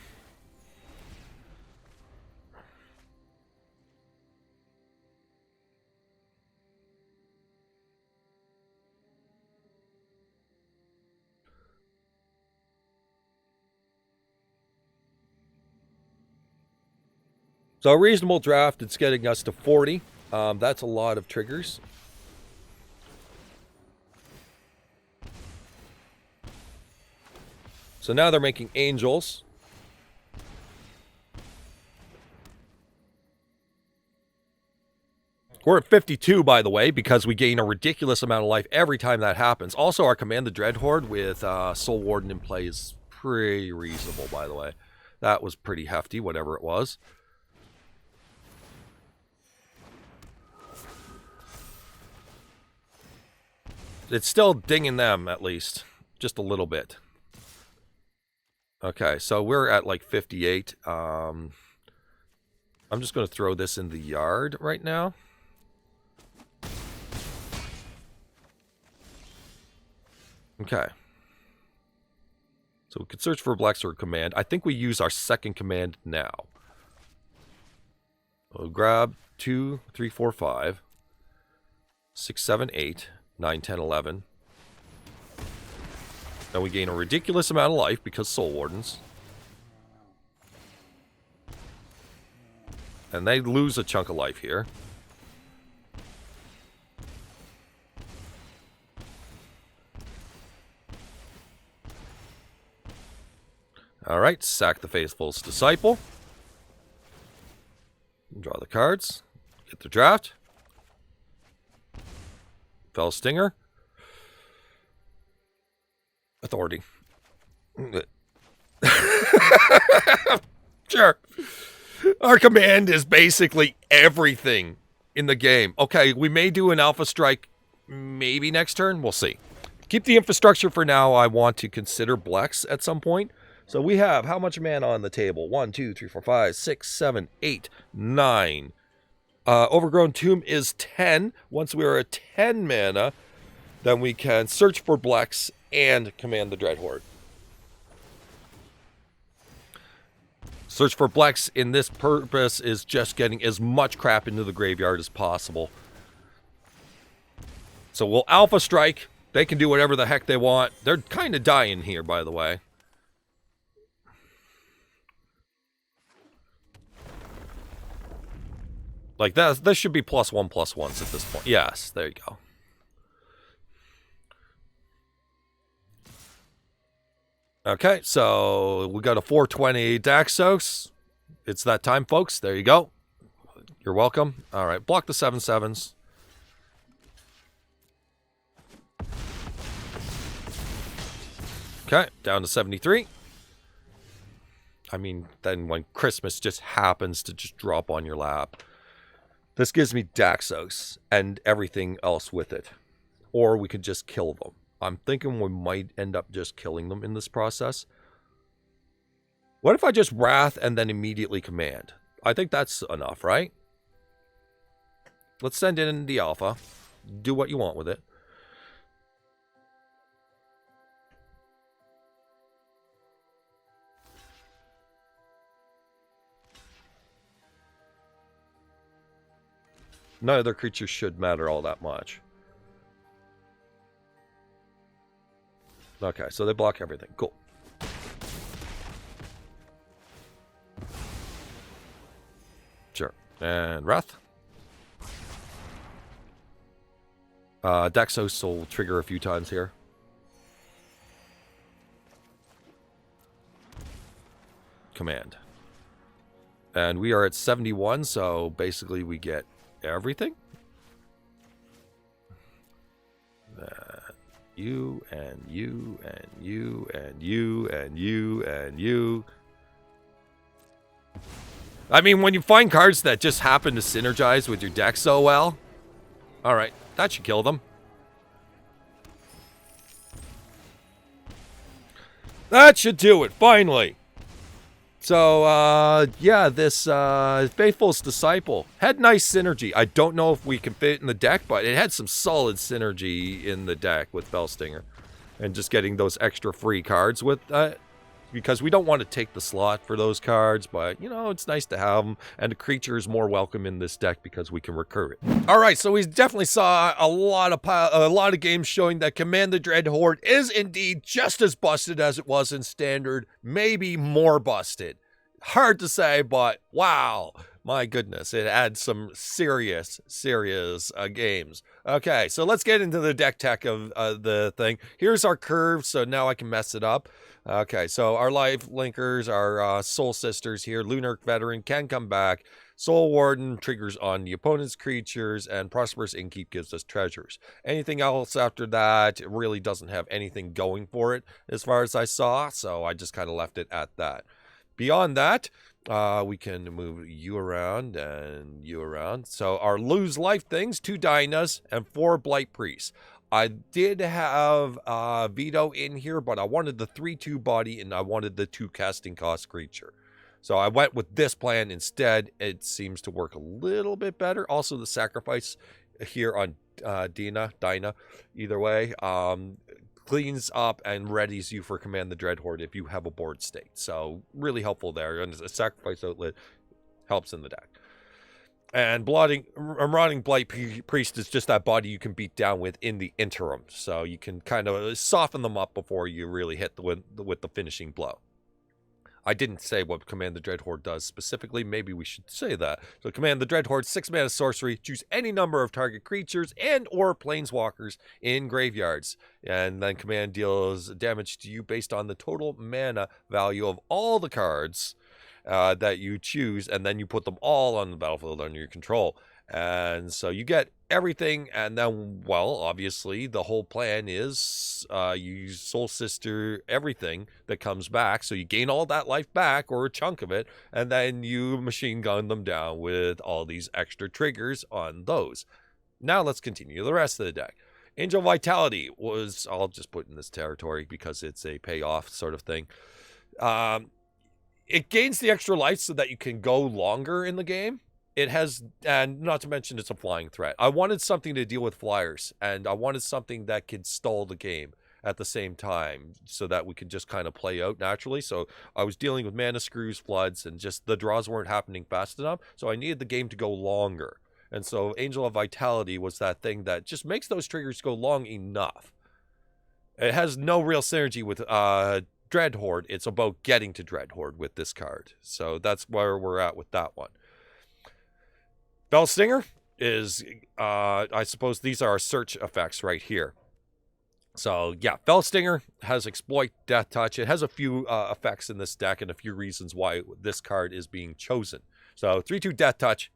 So a reasonable draft, it's getting us to 40. That's a lot of triggers. So now they're making angels. We're at 52, by the way, because we gain a ridiculous amount of life every time that happens. Also, our Command the Dreadhorde with Soul Warden in play is pretty reasonable, by the way. That was pretty hefty, whatever it was. It's still dinging them, at least. Just a little bit. Okay, so we're at like 58. I'm just going to throw this in the yard right now. Okay. So we could search for Blex or command. I think we use our second command now. We'll grab 2, 3, 4, 5, 6, 7, 8, 9, 10, 11. Now we gain a ridiculous amount of life because Soul Wardens. And they lose a chunk of life here. Alright, sack the Faithful's Disciple. Draw the cards. Get the draft. Fell Stinger. Authority. Sure. Our command is basically everything in the game. Okay, we may do an Alpha Strike maybe next turn. We'll see. Keep the infrastructure for now. I want to consider Blex at some point. So we have how much mana on the table? 1, 2, 3, 4, 5, 6, 7, 8, 9. Overgrown Tomb is 10. Once we are at 10 mana, then we can search for Blex and Command the Dreadhorde. Search for Blex in this purpose is just getting as much crap into the graveyard as possible. So we'll Alpha Strike. They can do whatever the heck they want. They're kind of dying here, by the way. Like, this should be +1/+1s at this point. Yes, there you go. Okay, so we got a 420 Daxos. It's that time, folks. There you go. You're welcome. All right, block the 7/7s. Okay, down to 73. I mean, then when Christmas just happens to just drop on your lap, this gives me Daxos and everything else with it. Or we could just kill them. I'm thinking we might end up just killing them in this process. What if I just Wrath and then immediately command? I think that's enough, right? Let's send it in the alpha. Do what you want with it. None of their creatures should matter all that much. Okay, so they block everything. Cool. Sure. And Wrath. Daxos will trigger a few times here. Command. And we are at 71, so basically we get everything. You and you and you and you and you and you. I mean, when you find cards that just happen to synergize with your deck so well, all right, that should kill them. That should do it, finally. So, yeah, this Faithful's Disciple had nice synergy. I don't know if we can fit it in the deck, but it had some solid synergy in the deck with Fellstinger. And just getting those extra free cards with because we don't want to take the slot for those cards, but, you know, it's nice to have them. And the creature is more welcome in this deck because we can recur it. All right, so we definitely saw a lot of games showing that Command the Dreadhorde is indeed just as busted as it was in Standard, maybe more busted. Hard to say, but wow, my goodness, it had some serious games. Okay, so let's get into the deck tech of the thing. Here's our curve, so now I can mess it up. Okay, so our life linkers, our soul sisters here. Lunarch Veteran can come back. Soul Warden triggers on the opponent's creatures, and Prosperous Innkeeper gives us treasures. Anything else after that, it really doesn't have anything going for it as far as I saw, so I just kind of left it at that. Beyond that, we can move you around and you around. So our lose life things, 2 Dinas and 4 Blight-Priests. I did have Veto in here, but I wanted the 3/2 body and I wanted the 2 casting cost creature. So I went with this plan instead. It seems to work a little bit better. Also, the sacrifice here on Dina, either way, cleans up and readies you for Command the Dreadhorde if you have a board state. So really helpful there. And a sacrifice outlet helps in the deck. And Marauding Blight-Priest is just that body you can beat down with in the interim. So you can kind of soften them up before you really hit with the finishing blow. I didn't say what Command the Dreadhorde does specifically. Maybe we should say that. So Command the Dreadhorde, 6 mana sorcery. Choose any number of target creatures and or planeswalkers in graveyards. And then Command deals damage to you based on the total mana value of all the cards that you choose. And then you put them all on the battlefield under your control. And so you get everything, and then, well, obviously, the whole plan is you use Soul Sister everything that comes back, so you gain all that life back, or a chunk of it, and then you machine gun them down with all these extra triggers on those. Now let's continue the rest of the deck. Angel Vitality was, I'll just put in this territory because it's a payoff sort of thing. It gains the extra life so that you can go longer in the game. It has, and not to mention it's a flying threat. I wanted something to deal with flyers, and I wanted something that could stall the game at the same time so that we could just kind of play out naturally. So I was dealing with mana screws, floods, and just the draws weren't happening fast enough. So I needed the game to go longer. And so Angel of Vitality was that thing that just makes those triggers go long enough. It has no real synergy with Dreadhorde. It's about getting to Dreadhorde with this card. So that's where we're at with that one. Fellstinger is, I suppose these are our search effects right here. So, yeah, Fellstinger has Exploit, Death Touch. It has a few effects in this deck and a few reasons why this card is being chosen. So, 3/2 Death Touch.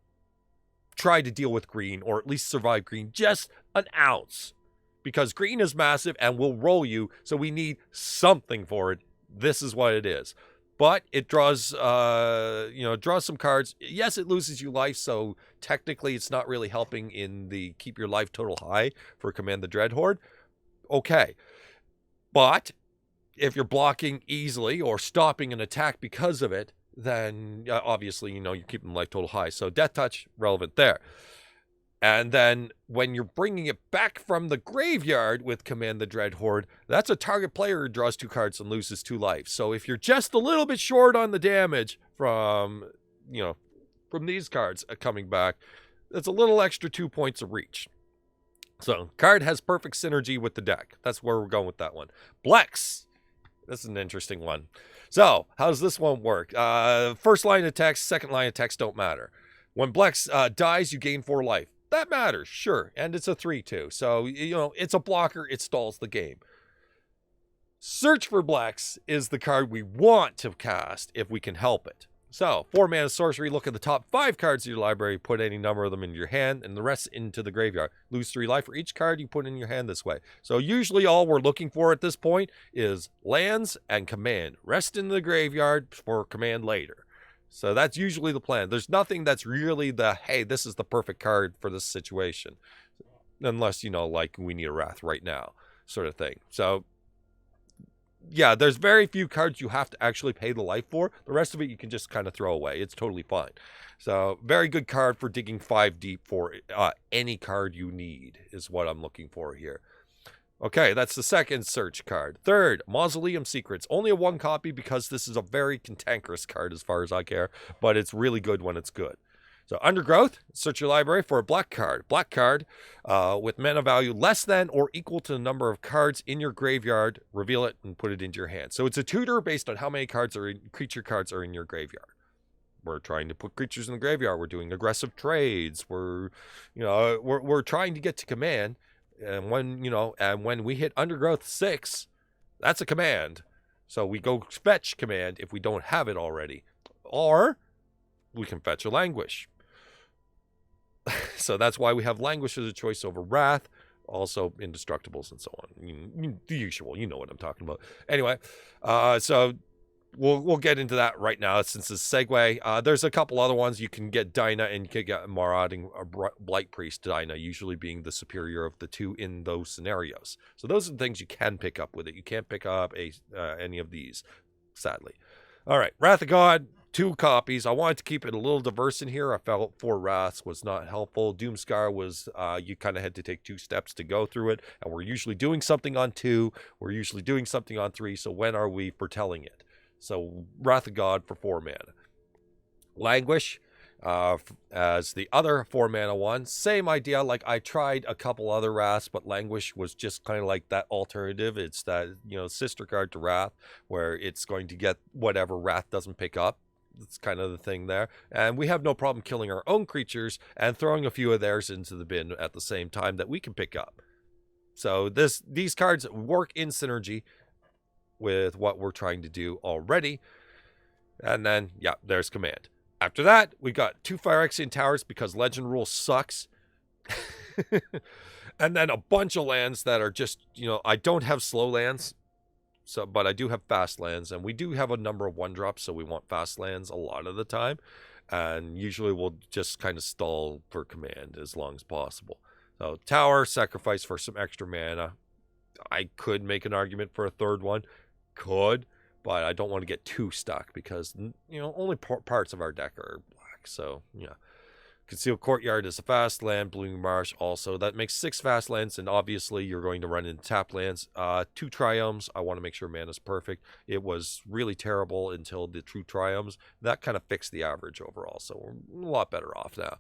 Try to deal with green, or at least survive green, just an ounce. Because green is massive and will roll you, so we need something for it. This is what it is. But it draws, draws some cards. Yes, it loses you life, so technically it's not really helping in the keep your life total high for Command the Dreadhorde. Okay, but if you're blocking easily or stopping an attack because of it, then obviously, you're keeping life total high. So Death Touch, relevant there. And then when you're bringing it back from the graveyard with Command the Dreadhorde, that's a target player who draws 2 cards and loses 2 life. So if you're just a little bit short on the damage from these cards coming back, that's a little extra 2 points of reach. So, card has perfect synergy with the deck. That's where we're going with that one. Blex. This is an interesting one. So, how does this one work? First line attacks, second line attacks don't matter. When Blex dies, you gain 4 life. That matters, sure. And it's a 3/2. So, it's a blocker. It stalls the game. Search for Blex is the card we want to cast if we can help it. So, 4 mana sorcery, look at the top 5 cards of your library, put any number of them into your hand, and the rest into the graveyard. Lose 3 life for each card you put in your hand this way. So, usually all we're looking for at this point is lands and command. Rest in the graveyard for command later. So, that's usually the plan. There's nothing that's really hey, this is the perfect card for this situation. Unless, like we need a Wrath right now, sort of thing. So, yeah, there's very few cards you have to actually pay the life for. The rest of it you can just kind of throw away. It's totally fine. So, very good card for digging 5 deep for any card you need is what I'm looking for here. Okay, that's the second search card. Third, Mausoleum Secrets. Only a 1 copy because this is a very cantankerous card as far as I care, but it's really good when it's good. So, Undergrowth, search your library for a black card. Black card with mana value less than or equal to the number of cards in your graveyard. Reveal it and put it into your hand. So, it's a tutor based on how many creature cards are in your graveyard. We're trying to put creatures in the graveyard. We're doing aggressive trades. We're trying to get to command. And when we hit Undergrowth 6, that's a command. So, we go fetch command if we don't have it already. Or we can fetch a Languish. So that's why we have Languish as a choice over Wrath, also Indestructibles and so on. The usual, you know what I'm talking about. Anyway, so we'll get into that right now since it's a segue. There's a couple other ones. You can get Dina and you can get Marauding Blight-Priest. Dina usually being the superior of the 2 in those scenarios. So those are the things you can pick up with it. You can't pick up any of these, sadly. All right, Wrath of God. 2 copies. I wanted to keep it a little diverse in here. I felt 4 Wraths was not helpful. Doomscar was, you kind of had to take 2 steps to go through it. And we're usually doing something on 2. We're usually doing something on 3. So when are we foretelling it? So Wrath of God for 4 mana. Languish as the other 4 mana one. Same idea. Like I tried a couple other Wraths, but Languish was just kind of like that alternative. It's that, sister card to Wrath where it's going to get whatever Wrath doesn't pick up. That's kind of the thing there. And we have no problem killing our own creatures and throwing a few of theirs into the bin at the same time that we can pick up. So these cards work in synergy with what we're trying to do already. And then, yeah, there's command. After that, we got 2 Phyrexian Towers because Legend Rule sucks. And then a bunch of lands that are just, I don't have slow lands. But I do have fast lands, and we do have a number of 1-drops, so we want fast lands a lot of the time. And usually we'll just kind of stall for command as long as possible. So Tower, sacrifice for some extra mana. I could make an argument for a third one. But I don't want to get too stuck because, only parts of our deck are black. So, yeah. Concealed Courtyard is a fast land. Blooming Marsh also. That makes 6 fast lands, and obviously you're going to run into tap lands. 2 Triomes. I want to make sure mana's perfect. It was really terrible until the 2 Triomes. That kind of fixed the average overall, so we're a lot better off now.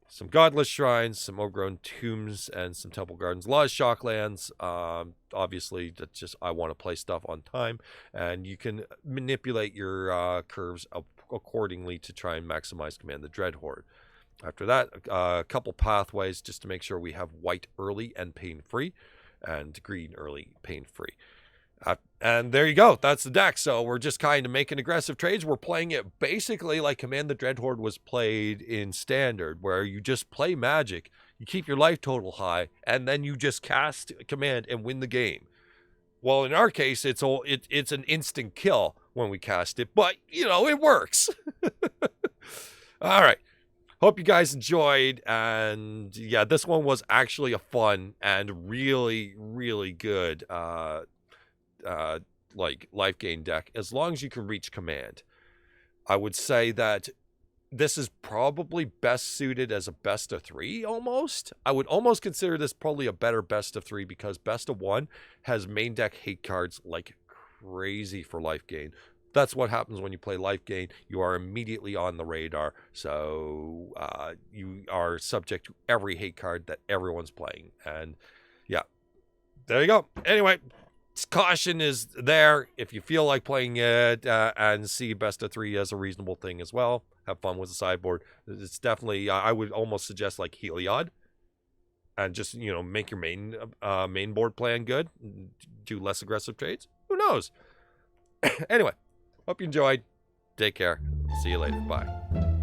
Some Godless Shrines, some Overgrown Tombs, and some Temple Gardens. A lot of shock lands. Obviously, that's just I want to play stuff on time, and you can manipulate your curves accordingly to try and maximize Command the Dreadhorde. After that, a couple pathways just to make sure we have white early and pain-free, and green early pain-free. And there you go. That's the deck. So we're just kind of making aggressive trades. We're playing it basically like Command the Dreadhorde was played in Standard, where you just play Magic, you keep your life total high, and then you just cast Command and win the game. Well, in our case, it's an instant kill when we cast it, but, you know, it works. All right. Hope you guys enjoyed, and yeah, this one was actually a fun and really, really good like life gain deck, as long as you can reach command. I would say that this is probably best suited as a best of 3 almost. I would almost consider this probably a better best of 3, because best of 1 has main deck hate cards like crazy for life gain. That's what happens when you play life gain. You are immediately on the radar, so you are subject to every hate card that everyone's playing. And yeah, there you go. Anyway, caution is there if you feel like playing it, and see best of 3 as a reasonable thing as well. Have fun with the sideboard. It's definitely, I would almost suggest like Heliod, and just, you know, make your main board plan good. Do less aggressive trades. Who knows? Anyway, hope you enjoyed. Take care. See you later. Bye.